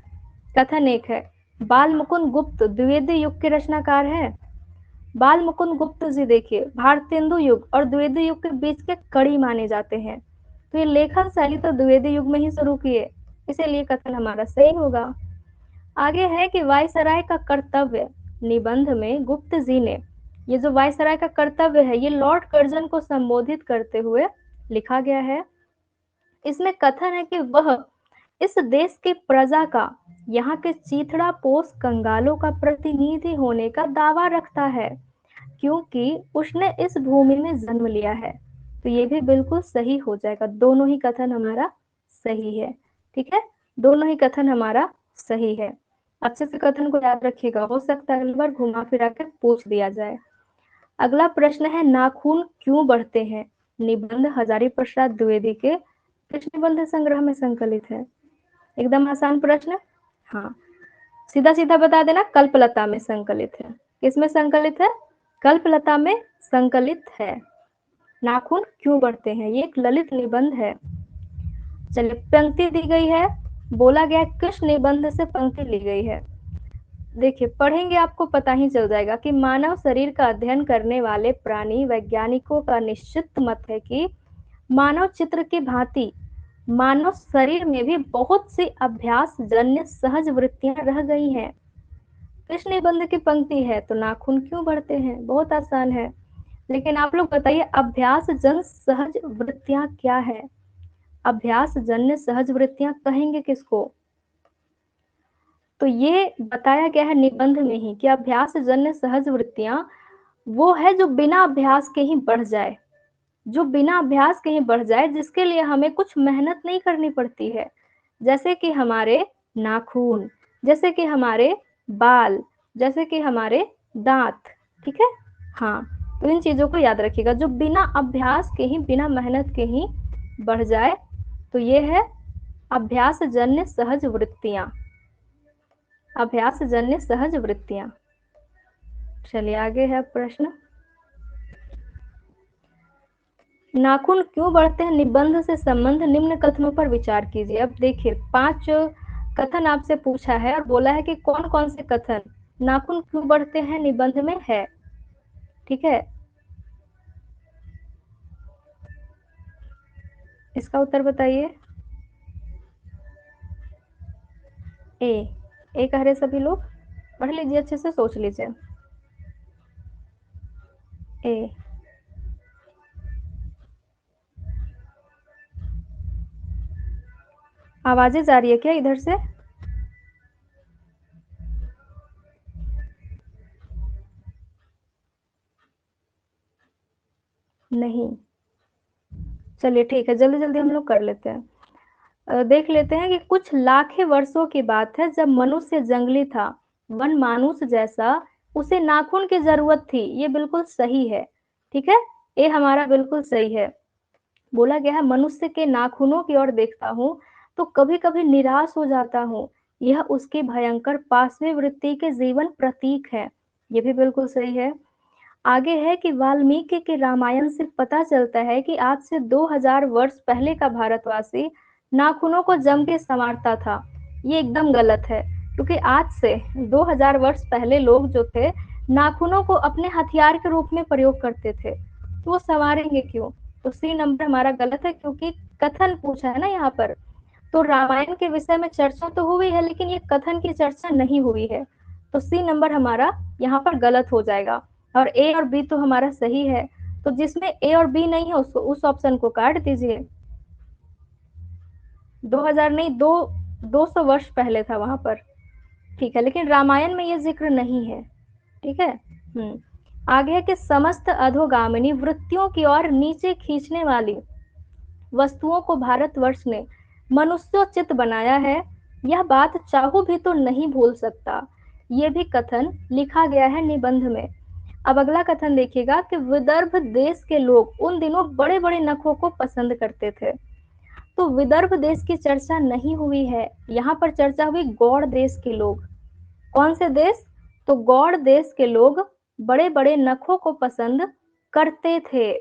[SPEAKER 1] कथन एक है, बाल मुकुंद गुप्त द्विवेदी युग के रचनाकार है। बाल मुकुंद गुप्त जी देखिए भारतेंदु युग और द्विवेदी युग के बीच के कड़ी माने जाते हैं, तो ये लेखन शैली तो द्विवेदी युग में ही शुरू किए, इसीलिए कथन हमारा सही होगा। आगे है कि वायसराय का कर्तव्य निबंध में गुप्त जी ने, ये जो वायसराय का कर्तव्य है ये लॉर्ड कर्जन को संबोधित करते हुए लिखा गया है। इसमें कथन है कि वह इस देश की प्रजा का, यहाँ के चीथड़ा पोष कंगालों का प्रतिनिधि होने का दावा रखता है, क्योंकि उसने इस भूमि में जन्म लिया है। तो ये भी बिल्कुल सही हो जाएगा, दोनों ही कथन हमारा सही है। ठीक है, दोनों ही कथन हमारा सही है। अच्छे से कथन को याद रखिएगा, हो सकता है अगली बार घुमा फिरा के पूछ दिया जाए। अगला प्रश्न है, नाखून क्यों बढ़ते हैं? निबंध हजारी प्रसाद द्विवेदी के किस निबंध संग्रह में संकलित है? एकदम आसान प्रश्न। हाँ, सीधा सीधा बता देना, कल्पलता में संकलित है। किसमें संकलित है? कल्पलता में संकलित है। नाखून क्यों बढ़ते हैं, ये एक ललित निबंध है। चलिए, पंक्ति दी गई है, बोला गया किस निबंध से पंक्ति ली गई है। देखिए पढ़ेंगे आपको पता ही चल जाएगा कि मानव शरीर का अध्ययन करने वाले प्राणी वैज्ञानिकों का निश्चित मत है कि मानव चित्र की भांति मानव शरीर में भी बहुत सी अभ्यास जन्य सहज वृत्तियां रह गई हैं। किस निबंध की पंक्ति है? तो नाखून क्यों बढ़ते हैं, बहुत आसान है। लेकिन आप लोग बताइए, अभ्यास जन्य सहज वृत्तियां क्या है? अभ्यास जन्य सहज वृत्तियां कहेंगे किसको? तो ये बताया गया है निबंध में ही कि अभ्यास जन्य सहज वृत्तियां वो है जो बिना अभ्यास के ही बढ़ जाए, जो बिना अभ्यास के ही बढ़ जाए, जिसके लिए हमें कुछ मेहनत नहीं करनी पड़ती है, जैसे कि हमारे नाखून, जैसे कि हमारे बाल, जैसे कि हमारे दांत। ठीक है, हाँ, तो इन चीजों को याद रखिएगा, जो बिना अभ्यास के ही, बिना मेहनत के ही बढ़ जाए, तो ये है अभ्यास जन्य सहज वृत्तियां, अभ्यास जन्य सहज वृत्तियां। चलिए आगे है प्रश्न, नाखून क्यों बढ़ते हैं निबंध से संबंध निम्न कथनों पर विचार कीजिए। अब देखिए 5 कथन आपसे पूछा है और बोला है कि कौन कौन से कथन नाखून क्यों बढ़ते हैं निबंध में है। ठीक है, इसका उत्तर बताइए। ए कह रहे सभी लोग, पढ़ लीजिए अच्छे से, सोच लीजिए। ए, आवाजें जा रही है क्या इधर से? नहीं, चलिए ठीक है, जल्दी जल्दी हम लोग कर लेते हैं। देख लेते हैं कि कुछ लाखें वर्षों की बात है, जब मनुष्य जंगली था, वन मानुष जैसा, उसे नाखून की जरूरत थी। ये बिल्कुल सही है। ठीक है, ये हमारा बिल्कुल सही है। बोला गया है, मनुष्य के नाखूनों की ओर देखता हूँ तो कभी कभी निराश हो जाता हूँ, यह उसकी भयंकर पाशवी वृत्ति के जीवन प्रतीक है। ये भी बिल्कुल सही है। आगे है कि वाल्मीकि के रामायण से पता चलता है कि आज से 2000 वर्ष पहले का भारतवासी नाखूनों को जम के संवारता था। ये एकदम गलत है, क्योंकि आज से 2000 वर्ष पहले लोग जो थे नाखूनों को अपने हथियार के रूप में प्रयोग करते थे, तो वो संवारेंगे क्यों? तो सी नंबर हमारा गलत है, क्योंकि कथन पूछा है ना यहाँ पर, तो रामायण के विषय में चर्चा तो हुई है लेकिन ये कथन की चर्चा नहीं हुई है, तो सी नंबर हमारा यहाँ पर गलत हो जाएगा। और ए और बी तो हमारा सही है, तो जिसमें ए और बी नहीं है उसको, उस ऑप्शन को काट दीजिए। 2000 नहीं, 200 वर्ष पहले था वहां पर। ठीक है, लेकिन रामायण में ये जिक्र नहीं है। ठीक है, आगे है कि समस्त अधोगामिनी वृत्तियों की ओर नीचे खींचने वाली वस्तुओं को भारतवर्ष ने मनुष्योचित बनाया है, यह बात चाहूं भी तो नहीं भूल सकता। ये भी कथन लिखा गया है निबंध में। अब अगला कथन देखिएगा कि विदर्भ देश के लोग उन दिनों बड़े बड़े नखों को पसंद करते थे। तो विदर्भ देश की चर्चा नहीं हुई है, यहाँ पर चर्चा हुई गौड़ देश के लोग। कौन से देश? तो गौड़ देश के लोग बड़े बड़े नखों को पसंद करते थे,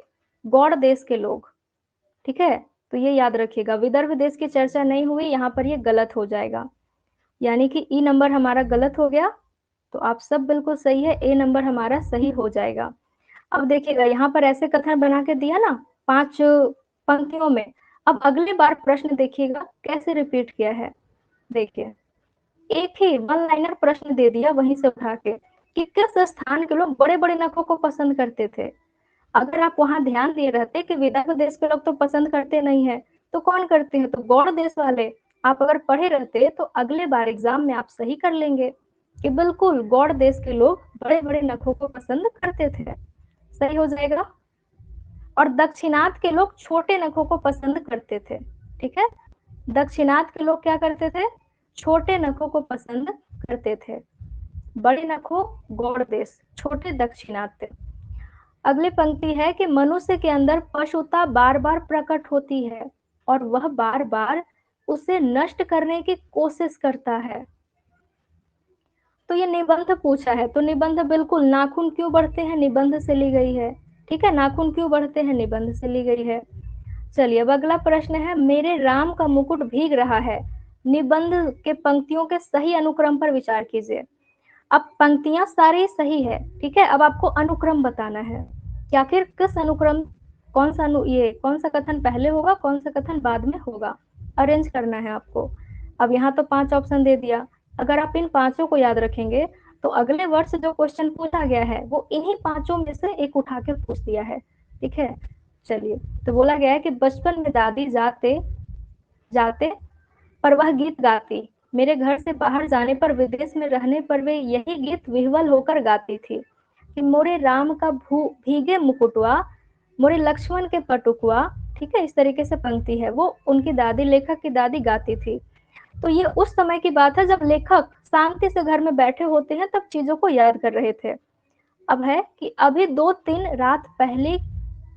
[SPEAKER 1] गौड़ देश के लोग। ठीक है, तो ये याद रखिएगा, विदर्भ देश की चर्चा नहीं हुई, यहाँ पर ये गलत हो जाएगा, यानी कि ई नंबर हमारा गलत हो गया। तो आप सब बिल्कुल सही है, ए नंबर हमारा सही हो जाएगा। अब देखिएगा यहाँ पर ऐसे कथन बना के दिया ना 5 पंक्तियों में। अब अगली बार प्रश्न देखिएगा कैसे रिपीट किया है। देखिए, एक ही वन लाइनर प्रश्न दे दिया वहीं से उठा के कि किस स्थान के लोग बड़े बड़े नखों को पसंद करते थे। अगर आप वहां ध्यान दिए रहते कि विदर्भ देश के लोग तो पसंद करते नहीं है, तो कौन करते हैं? तो गौड़ देश वाले। आप अगर पढ़े रहते तो अगले बार एग्जाम में आप सही कर लेंगे कि बिल्कुल गौड़ देश के लोग बड़े बड़े नखों को पसंद करते थे। सही हो जाएगा। और दक्षिणात के लोग छोटे नखों को पसंद करते थे। ठीक है, दक्षिणात के लोग क्या करते थे? छोटे नखों को पसंद करते थे। बड़े नखों गौड़ देश, छोटे दक्षिणात। अगली पंक्ति है कि मनुष्य के अंदर पशुता बार बार प्रकट होती है और वह बार बार उसे नष्ट करने की कोशिश करता है। तो ये निबंध पूछा है, तो निबंध बिल्कुल नाखून क्यों बढ़ते हैं निबंध से ली गई है। ठीक है, नाखून क्यों बढ़ते हैं निबंध से ली गई है। चलिए अब अगला प्रश्न है, मेरे राम का मुकुट भीग रहा है, निबंध के पंक्तियों के सही अनुक्रम पर विचार कीजिए। अब पंक्तियां सारी सही है, ठीक है, अब आपको अनुक्रम बताना है कि आखिर किस अनुक्रम, कौन सा कौन सा कथन पहले होगा, कौन सा कथन बाद में होगा, अरेंज करना है आपको। अब यहाँ तो 5 ऑप्शन दे दिया, अगर आप इन पांचों को याद रखेंगे तो अगले वर्ष जो क्वेश्चन पूछा गया है वो इन्हीं पांचों में से एक उठा के पूछ दिया है। ठीक है, चलिए, तो बोला गया है कि बचपन में दादी जाते जाते पर वह गीत गाती, मेरे घर से बाहर जाने पर, विदेश में रहने पर वे यही गीत विह्वल होकर गाती थी कि मोरे राम का भीगे मुकुटवा, मोरे लक्ष्मण के पटुकवा। ठीक है, इस तरीके से पंक्ति है, वो उनकी दादी, लेखक की दादी गाती थी। तो ये उस समय की बात है जब लेखक शांति से घर में बैठे होते हैं, तब चीजों को याद कर रहे थे। अब है कि अभी 2-3 रात पहले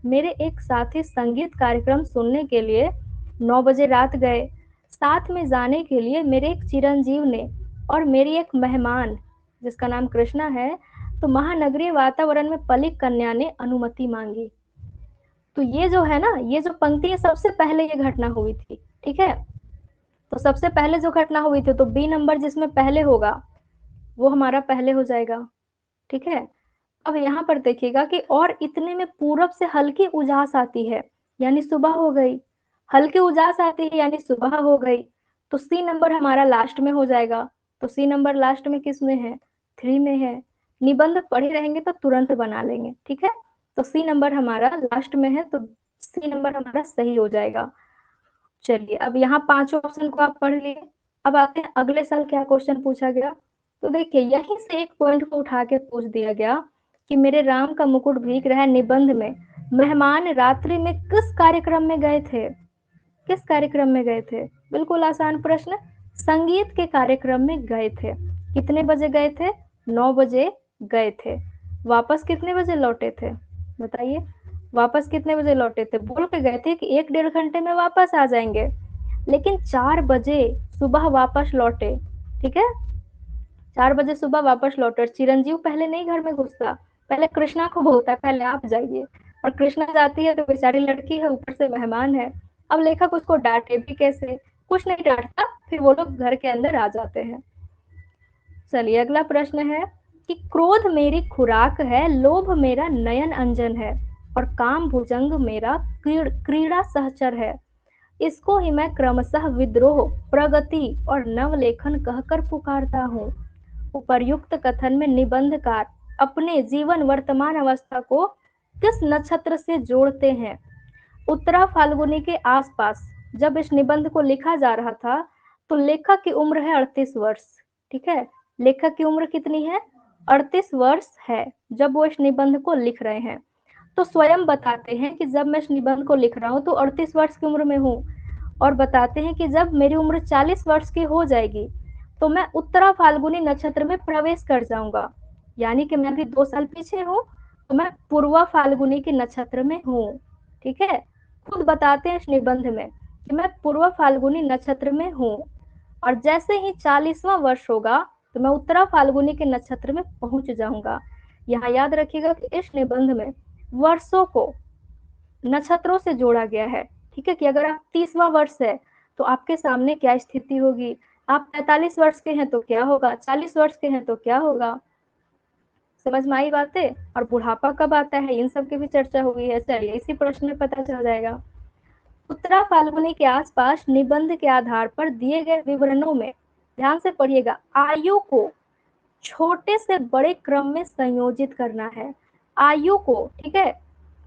[SPEAKER 1] मेरे एक साथी संगीत कार्यक्रम सुनने के लिए 9 बजे रात गए, साथ में जाने के लिए मेरे एक चिरंजीव ने और मेरी एक मेहमान जिसका नाम कृष्णा है, तो महानगरीय वातावरण में पली कन्या ने अनुमति मांगी। तो ये जो है ना, ये जो पंक्ति है, सबसे पहले ये घटना हुई थी। ठीक है, तो सबसे पहले जो घटना हुई थी, तो बी नंबर जिसमें पहले होगा वो हमारा पहले हो जाएगा। ठीक है, अब यहाँ पर देखिएगा कि और इतने में पूरब से हल्की उजास आती है, यानी सुबह हो गई। हल्की उजास आती है यानी सुबह हो गई, तो सी नंबर हमारा लास्ट में हो जाएगा। तो सी नंबर लास्ट में किस में है? 3 में है। निबंध पढ़े रहेंगे तो तुरंत बना लेंगे। ठीक है, तो सी नंबर हमारा लास्ट में है, तो सी नंबर हमारा सही हो जाएगा। चलिए, अब यहाँ 5 ऑप्शन को आप पढ़ लिए। अब आते हैं अगले साल क्या क्वेश्चन पूछा गया। तो देखिए, यहीं से एक पॉइंट को उठा के पूछ दिया गया कि मेरे राम का मुकुट भीग रहा है निबंध में मेहमान रात्रि में किस कार्यक्रम में गए थे? किस कार्यक्रम में गए थे? बिल्कुल आसान प्रश्न, संगीत के कार्यक्रम में गए थे। कितने बजे गए थे? 9 बजे गए थे। वापस कितने बजे लौटे थे? बताइए, वापस कितने बजे लौटे थे? बोल के गए थे कि 1-1.5 घंटे में वापस आ जाएंगे, लेकिन 4 बजे सुबह वापस लौटे। ठीक है, 4 बजे सुबह वापस लौटे। चिरंजीव पहले नहीं घर में घुसता, पहले कृष्णा को बोलता है पहले आप जाइए, और कृष्णा जाती है तो बेचारी लड़की है, ऊपर से मेहमान है। अब लेखक उसको डांटे भी कैसे? कुछ नहीं डांटता, फिर वो लोग घर के अंदर आ जाते हैं। चलिए अगला प्रश्न है कि क्रोध मेरी खुराक है, लोभ मेरा नयन अंजन है, और काम भुजंग मेरा क्रीड़ा सहचर है। इसको ही मैं क्रमशः विद्रोह, प्रगति और नवलेखन कहकर पुकारता हूँ। उपर्युक्त कथन में निबंधकार अपने जीवन वर्तमान अवस्था को किस नक्षत्र से जोड़ते हैं? उत्तरा फाल्गुनी के आसपास जब इस निबंध को लिखा जा रहा था, तो लेखक की उम्र है 38 वर्ष। ठीक है, लेखक की उम्र कितनी है? 38 वर्ष है जब वो इस निबंध को लिख रहे हैं। तो स्वयं बताते हैं कि जब मैं इस निबंध को लिख रहा हूँ तो 38 वर्ष की उम्र में हूँ, और बताते हैं कि जब मेरी उम्र 40 वर्ष की हो जाएगी तो मैं उत्तरा फाल्गुनी नक्षत्र में प्रवेश कर जाऊंगा। यानी कि मैं अभी 2 साल पीछे हूँ, तो मैं पूर्वा फाल्गुनी के नक्षत्र में हूँ। ठीक है, खुद बताते हैं इस निबंध में कि मैं पूर्वा फाल्गुनी नक्षत्र में हूँ, और जैसे ही 40वां वर्ष होगा तो मैं उत्तरा फाल्गुनी के नक्षत्र में पहुंच जाऊंगा। यहाँ याद रखिएगा कि इस निबंध में वर्षों को नक्षत्रों से जोड़ा गया है। ठीक है, कि अगर आप 30वां वर्ष है तो आपके सामने क्या स्थिति होगी, आप 45 वर्ष के हैं तो क्या होगा, 40 वर्ष के हैं तो क्या होगा। समझ में आई बातें? और बुढ़ापा कब आता है, इन सब की भी चर्चा हुई है। चलिए इसी प्रश्न में पता चल जाएगा। उत्तरा फाल्गुनी के आसपास निबंध के आधार पर दिए गए विवरणों में, ध्यान से पढ़िएगा, आयु को छोटे से बड़े क्रम में संयोजित करना है। आयु को, ठीक है,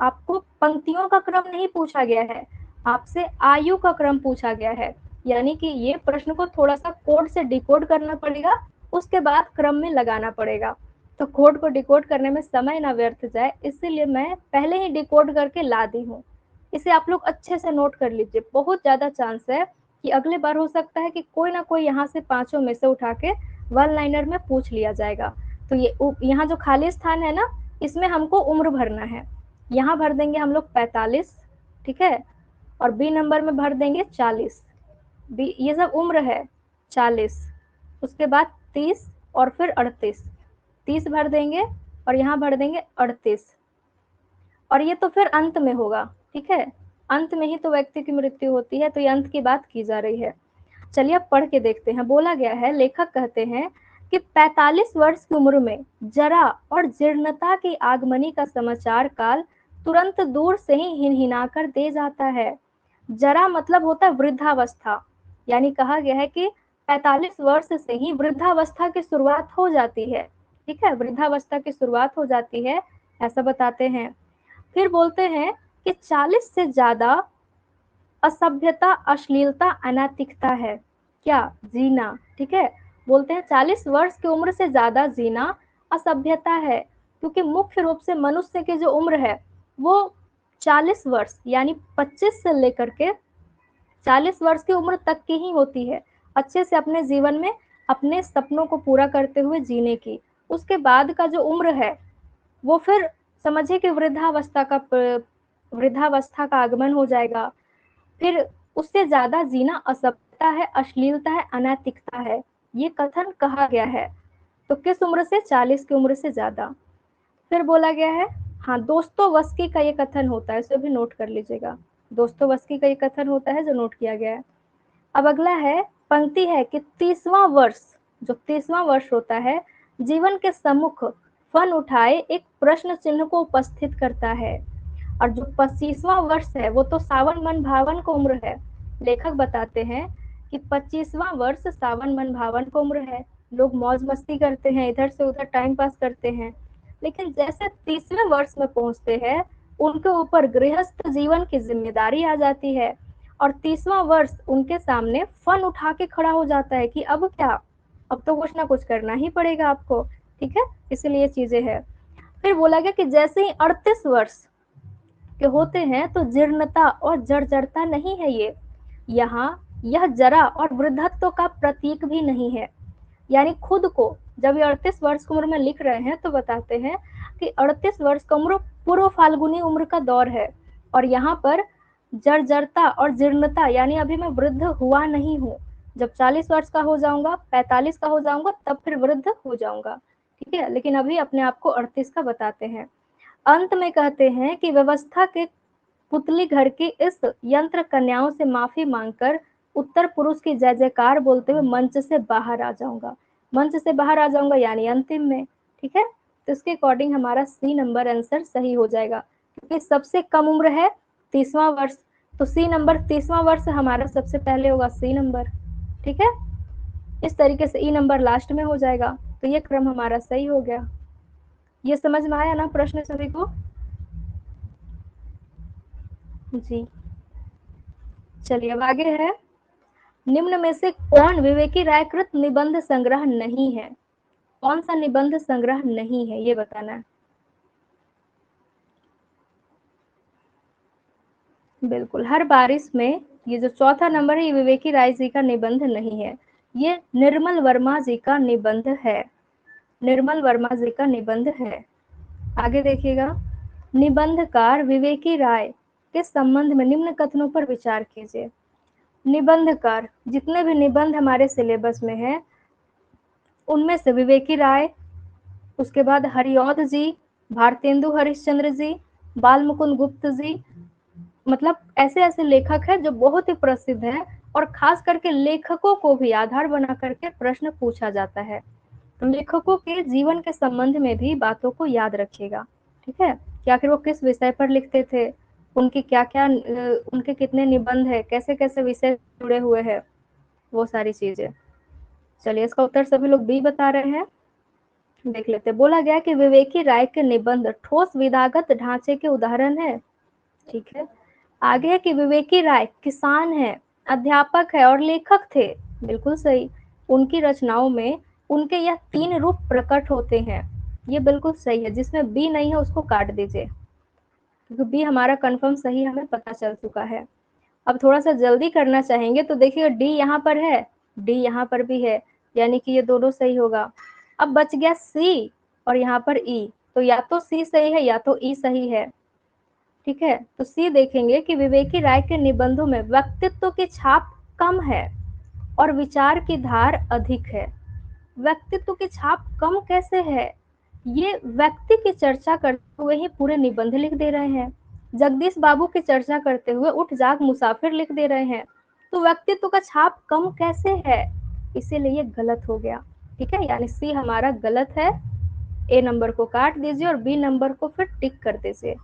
[SPEAKER 1] आपको पंक्तियों का क्रम नहीं पूछा गया है, आपसे आयु का क्रम पूछा गया है। यानी कि ये प्रश्न को थोड़ा सा कोड से डिकोड करना पड़ेगा, उसके बाद क्रम में लगाना पड़ेगा। तो कोड को डिकोड करने में समय ना व्यर्थ जाए, इसीलिए मैं पहले ही डिकोड करके ला दी हूँ। इसे आप लोग अच्छे से नोट कर लीजिए। बहुत ज्यादा चांस है कि अगले बार हो सकता है कि कोई ना कोई यहाँ से पांचों में से उठा के वन लाइनर में पूछ लिया जाएगा। तो ये यहाँ जो खाली स्थान है ना, इसमें हमको उम्र भरना है। यहाँ भर देंगे हम लोग 45, ठीक है, और बी नंबर में भर देंगे 40। बी ये सब उम्र है, 40, उसके बाद 30 और फिर 38, 30 भर देंगे और यहाँ भर देंगे 38, और ये तो फिर अंत में होगा। ठीक है, अंत में ही तो व्यक्ति की मृत्यु होती है, तो ये अंत की बात की जा रही है। चलिए अब पढ़ के देखते हैं। बोला गया है, लेखक कहते हैं कि 45 वर्ष की उम्र में जरा और जीर्णता की आगमनी का समाचार काल तुरंत दूर से ही हिनहिनाकर दे जाता है। जरा मतलब होता है वृद्धावस्था, यानी कहा गया है कि 45 वर्ष से ही वृद्धावस्था की शुरुआत हो जाती है। ठीक है, वृद्धावस्था की शुरुआत हो जाती है, ऐसा बताते हैं। फिर बोलते हैं कि 40 से ज्यादा असभ्यता, अश्लीलता, अनैतिकता है। क्या? जीना। ठीक है, बोलते हैं 40 वर्ष की उम्र से ज्यादा जीना असभ्यता है, क्योंकि मुख्य रूप से मनुष्य की जो उम्र है वो 40 वर्ष यानी 25 से लेकर के 40 वर्ष की उम्र तक की ही होती है, अच्छे से अपने जीवन में अपने सपनों को पूरा करते हुए जीने की। उसके बाद का जो उम्र है वो फिर समझिए कि वृद्धावस्था का आगमन हो जाएगा। फिर उससे ज्यादा जीना असभ्यता है, अश्लीलता है, अनैतिकता है, ये कथन कहा गया है। तो किस उम्र से? 40 की उम्र से ज्यादा। फिर बोला गया है, हाँ, दोस्तोवस्की का ये कथन होता है, इसे भी नोट कर लीजिएगा। दोस्तोवस्की का ये कथन होता है जो नोट किया गया है। अब अगला है, पंक्ति है कि 30वां वर्ष, जो 30वां वर्ष होता है, जीवन के सम्मुख फन उठाए एक प्रश्न चिन्ह को उपस्थित करता है। और जो 25वां वर्ष है वो तो सावन मन भावन को उम्र है। लेखक बताते हैं कि 25वां वर्ष सावन मन भावन को उम्र है, लोग मौज मस्ती करते हैं, इधर से उधर टाइम पास करते हैं। लेकिन जैसे 30वें वर्ष में पहुंचते हैं, उनके ऊपर गृहस्थ जीवन की जिम्मेदारी आ जाती है, और 30वां वर्ष उनके सामने फन उठा के खड़ा हो जाता है कि अब क्या, अब तो कुछ ना कुछ करना ही पड़ेगा आपको। ठीक है, इसलिए चीजें है। फिर बोला गया कि जैसे ही 38 वर्ष के होते हैं तो जीर्णता और जर्जरता नहीं है ये, यहाँ यह जरा और वृद्धत्व का प्रतीक भी नहीं है। यानी खुद को जब ये 38 वर्ष की उम्र में लिख रहे हैं तो बताते हैं कि 38 वर्ष का उम्र पूर्व फाल्गुनी उम्र का दौर है, और यहाँ पर जर्जरता और जीर्णता यानी अभी मैं वृद्ध हुआ नहीं हूँ, जब 40 वर्ष का हो जाऊंगा, 45 का हो जाऊंगा, तब फिर वृद्ध हो जाऊंगा। ठीक है, लेकिन अभी अपने आप को 38 का बताते हैं। अंत में कहते हैं कि व्यवस्था के पुतली घर की इस यंत्र कन्याओं से माफी मांगकर उत्तर पुरुष की जय जयकार बोलते हुए मंच से बाहर आ जाऊंगा। मंच से बाहर आ जाऊंगा यानी अंतिम में। ठीक है, तो इसके अकॉर्डिंग हमारा सी नंबर आंसर सही हो जाएगा, क्योंकि सबसे कम उम्र है 30वां वर्ष, तो सी नंबर 30वां वर्ष हमारा सबसे पहले होगा, सी नंबर। ठीक है, इस तरीके से ई नंबर लास्ट में हो जाएगा, तो ये क्रम हमारा सही हो गया। ये समझ में आया ना प्रश्न सभी को? जी, चलिए अब आगे है, निम्न में से कौन विवेकी राय कृत निबंध संग्रह नहीं है? कौन सा निबंध संग्रह नहीं है, ये बताना है। बिल्कुल, हर बारिश में ये जो चौथा नंबर है, ये विवेकी राय जी का निबंध नहीं है, ये निर्मल वर्मा जी का निबंध है। निर्मल वर्मा जी का निबंध है। आगे देखिएगा, निबंधकार विवेकी राय के संबंध में निम्न कथनों पर विचार कीजिए। निबंधकार, जितने भी निबंध हमारे सिलेबस में है उनमें से विवेकी राय, उसके बाद हरिऔध जी, भारतेंदु हरिश्चंद्र जी, बाल मुकुंद गुप्त जी, मतलब ऐसे ऐसे लेखक हैं जो बहुत ही प्रसिद्ध है, और खास करके लेखकों को भी आधार बना करके प्रश्न पूछा जाता है। तो लेखकों के जीवन के संबंध में भी बातों को याद रखिएगा, ठीक है, कि आखिर वो किस विषय पर लिखते थे, उनकी क्या क्या उनके कितने निबंध है, कैसे कैसे विषय जुड़े हुए हैं, वो सारी चीजें। चलिए, इसका उत्तर सभी लोग बी बता रहे हैं। देख लेते हैं। बोला गया कि विवेकी राय के निबंध ठोस विधागत ढांचे के उदाहरण है, ठीक है। आगे है कि विवेकी राय किसान है, अध्यापक है और लेखक थे, बिल्कुल सही। उनकी रचनाओं में उनके यह 3 रूप प्रकट होते हैं, ये बिल्कुल सही है। जिसमें बी नहीं है उसको काट दीजिए, क्योंकि बी हमारा कंफर्म सही हमें पता चल चुका है। अब थोड़ा सा जल्दी करना चाहेंगे तो देखिए, डी यहाँ पर है, डी यहाँ पर भी है, यानी कि ये दोनों सही होगा। अब बच गया सी और यहाँ पर ई, तो या तो सी सही है या तो ई सही है, ठीक है। तो सी देखेंगे कि विवेकी राय के निबंधों में व्यक्तित्व की छाप कम है और विचार की धार अधिक है। व्यक्तित्व की छाप कम कैसे है? ये व्यक्ति की चर्चा करते हुए ही पूरे निबंध लिख दे रहे हैं। जगदीश बाबू की चर्चा करते हुए उठ जाग मुसाफिर लिख दे रहे हैं, तो व्यक्तित्व का छाप कम कैसे है? इसीलिए ये गलत हो गया, ठीक है, यानी सी हमारा गलत है। ए नंबर को काट दीजिए और बी नंबर को फिर टिक कर दीजिए,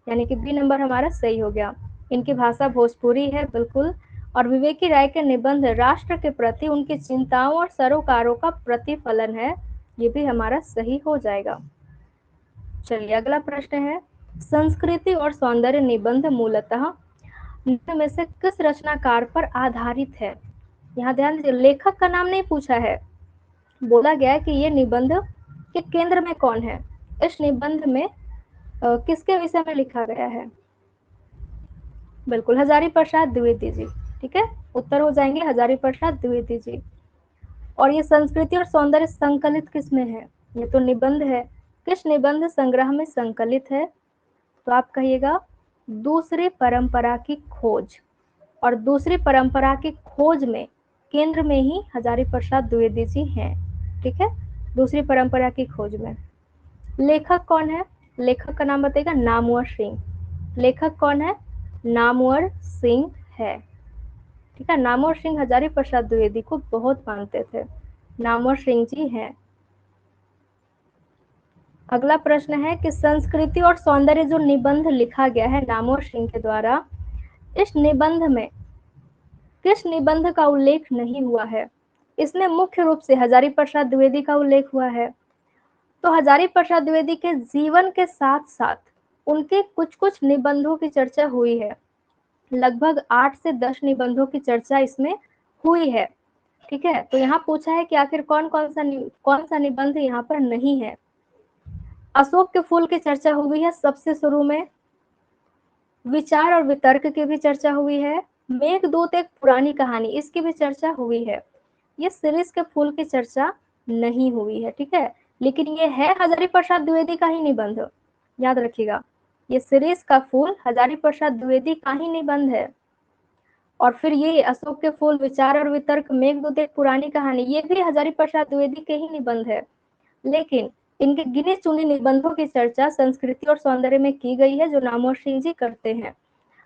[SPEAKER 1] यानी कि बी नंबर हमारा सही हो गया। इनकी भाषा भोजपुरी है, बिल्कुल। और विवेकी राय के निबंध राष्ट्र के प्रति उनकी चिंताओं और सरोकारों का प्रतिफलन है, ये भी हमारा सही हो जाएगा। चलिए, अगला प्रश्न है, संस्कृति और सौंदर्य निबंध मूलतः निम्न में से किस रचनाकार पर आधारित है? यहाँ ध्यान दीजिए, लेखक का नाम नहीं पूछा है, बोला गया है कि ये निबंध के केंद्र में कौन है। इस निबंध में किसके विषय में लिखा गया है? बिल्कुल, हजारी प्रसाद द्विवेदी जी, ठीक है, उत्तर हो जाएंगे हजारी प्रसाद द्विवेदी जी। और ये संस्कृति और सौंदर्य संकलित किसमें है? ये तो निबंध है, किस निबंध संग्रह में संकलित है? तो आप कहिएगा दूसरी परंपरा की खोज। और दूसरी परंपरा की खोज में केंद्र में ही हजारी प्रसाद द्विवेदी जी हैं, ठीक है, दूसरी परंपरा की खोज में। लेखक कौन है? लेखक का नाम बताइएगा, नामवर सिंह। लेखक कौन है? नामवर सिंह है, ठीक है। नामवर सिंह हजारी प्रसाद द्विवेदी को बहुत मानते थे, नामवर सिंह जी हैं। अगला प्रश्न है कि संस्कृति और सौंदर्य जो निबंध लिखा गया है नामवर सिंह के द्वारा, इस निबंध में किस निबंध का उल्लेख नहीं हुआ है? इसमें मुख्य रूप से हजारी प्रसाद द्विवेदी का उल्लेख हुआ है। तो हजारी प्रसाद द्विवेदी के जीवन के साथ साथ उनके कुछ कुछ निबंधों की चर्चा हुई है, लगभग 8 से 10 निबंधों की चर्चा इसमें हुई है, ठीक है। तो यहाँ पूछा है कि आखिर कौन सा निबंध यहाँ पर नहीं है। अशोक के फूल की चर्चा हुई है सबसे शुरू में, विचार और वितर्क की भी चर्चा हुई है, मेघदूत एक पुरानी कहानी इसकी भी चर्चा हुई है। ये सीरीज के फूल की चर्चा नहीं हुई है, ठीक है, लेकिन ये है हजारी प्रसाद द्विवेदी का ही निबंध, याद रखिएगा, ये सीरीज का फूल हजारी प्रसाद द्विवेदी का ही निबंध है। और फिर ये अशोक के फूल, विचार और वितर्क, मेघदूत एक पुरानी कहानी, ये भी हजारी प्रसाद द्विवेदी के ही निबंध है। लेकिन इनके गिने चुने निबंधों की चर्चा संस्कृति और सौंदर्य में की गई है, जो नामवर सिंह जी करते हैं।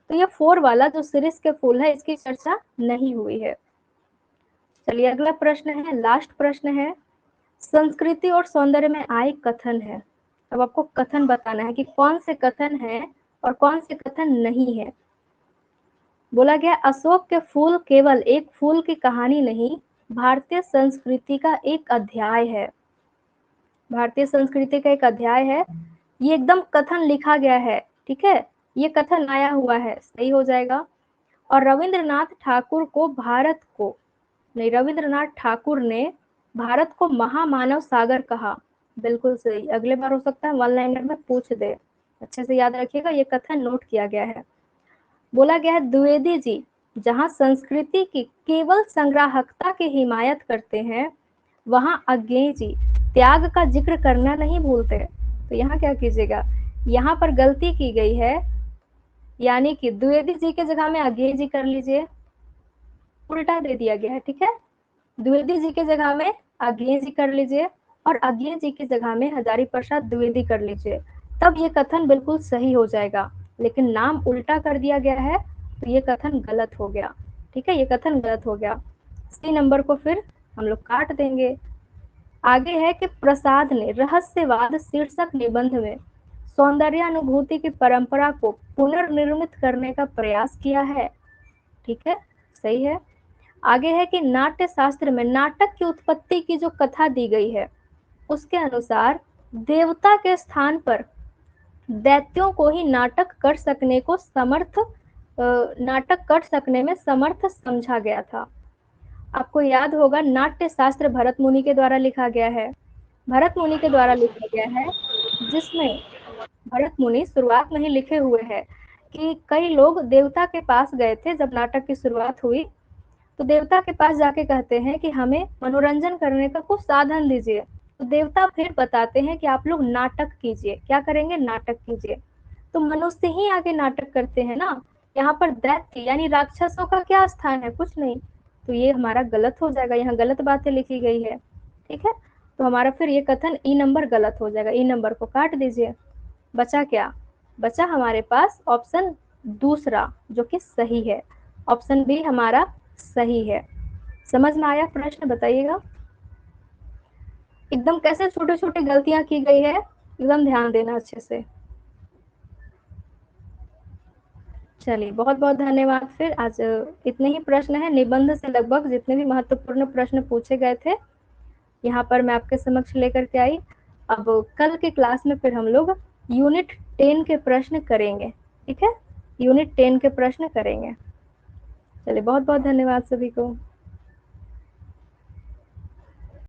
[SPEAKER 1] तो ये 4 वाला जो सीरीज के फूल है, इसकी चर्चा नहीं हुई है। चलिए, अगला प्रश्न है, लास्ट प्रश्न है, संस्कृति और सौंदर्य में आए कथन है। अब आपको कथन बताना है कि कौन से कथन है और कौन से कथन नहीं है। बोला गया अशोक के फूल केवल एक फूल की कहानी नहीं, भारतीय संस्कृति का एक अध्याय है। भारतीय संस्कृति का एक अध्याय है, ये एकदम कथन लिखा गया है, ठीक है, ये कथन आया हुआ है, सही हो जाएगा। और रविंद्रनाथ ठाकुर ने भारत को महामानव सागर कहा। बिल्कुल सही। अगले बार हो सकता है वन लाइनर में पूछ दे, अच्छे से याद रखिएगा, ये कथन नोट किया गया है। बोला गया है द्विवेदी जी जहां संस्कृति की केवल संग्राहकता की हिमायत करते हैं, वहां अज्ञेय जी त्याग का जिक्र करना नहीं भूलते। तो यहाँ क्या कीजिएगा, यहाँ पर गलती की गई है, यानी कि द्विवेदी जी के जगह में अज्ञेय जी कर लीजिए, उल्टा दे दिया गया है, ठीक है। द्विवेदी जी के जगह में अज्ञेय जी कर लीजिए और अज्ञेय जी की जगह में हजारी प्रसाद द्विवेदी कर लीजिए, तब ये कथन बिल्कुल सही हो जाएगा। लेकिन नाम उल्टा कर दिया गया है तो ये कथन गलत हो गया, ठीक है, ये कथन गलत हो गया। सी नंबर को फिर हम लोग काट देंगे। आगे है कि प्रसाद ने रहस्यवाद शीर्षक निबंध में सौंदर्यानुभूति की परंपरा को पुनर्निर्मित करने का प्रयास किया है, ठीक है, सही है। आगे है कि नाट्य शास्त्र में नाटक की उत्पत्ति की जो कथा दी गई है उसके अनुसार देवता के स्थान पर दैत्यों को ही नाटक कर सकने में समर्थ समझा गया था। आपको याद होगा नाट्य शास्त्र भरत मुनि के द्वारा लिखा गया है, भरत मुनि के द्वारा लिखा गया है, जिसमें भरत मुनि शुरुआत में ही लिखे हुए हैं कि कई लोग देवता के पास गए थे जब नाटक की शुरुआत हुई, तो देवता के पास जाके कहते हैं कि हमें मनोरंजन करने का कुछ साधन दीजिए। तो देवता फिर बताते हैं कि आप लोग नाटक कीजिए। क्या करेंगे, नाटक कीजिए। तो मनुष्य ही आगे नाटक करते हैं ना, यहाँ पर दैत्य यानी राक्षसों का क्या स्थान है, कुछ नहीं। तो ये हमारा गलत हो जाएगा, यहाँ गलत बातें लिखी गई है, ठीक है। तो हमारा फिर ये कथन ई नंबर गलत हो जाएगा, ई नंबर को काट दीजिए। बचा क्या, बचा हमारे पास ऑप्शन दूसरा जो कि सही है, ऑप्शन बी हमारा सही है। समझ में आया प्रश्न, बताइएगा। एकदम कैसे छोटे छोटे गलतियां की गई है, एकदम ध्यान देना अच्छे से। चलिए बहुत बहुत धन्यवाद। फिर आज इतने ही प्रश्न है, निबंध से लगभग जितने भी महत्वपूर्ण प्रश्न पूछे गए थे यहाँ पर मैं आपके समक्ष लेकर के आई। अब कल के क्लास में फिर हम लोग यूनिट 10 के प्रश्न करेंगे, ठीक है, यूनिट 10 के प्रश्न करेंगे। चलिए बहुत बहुत धन्यवाद सभी को।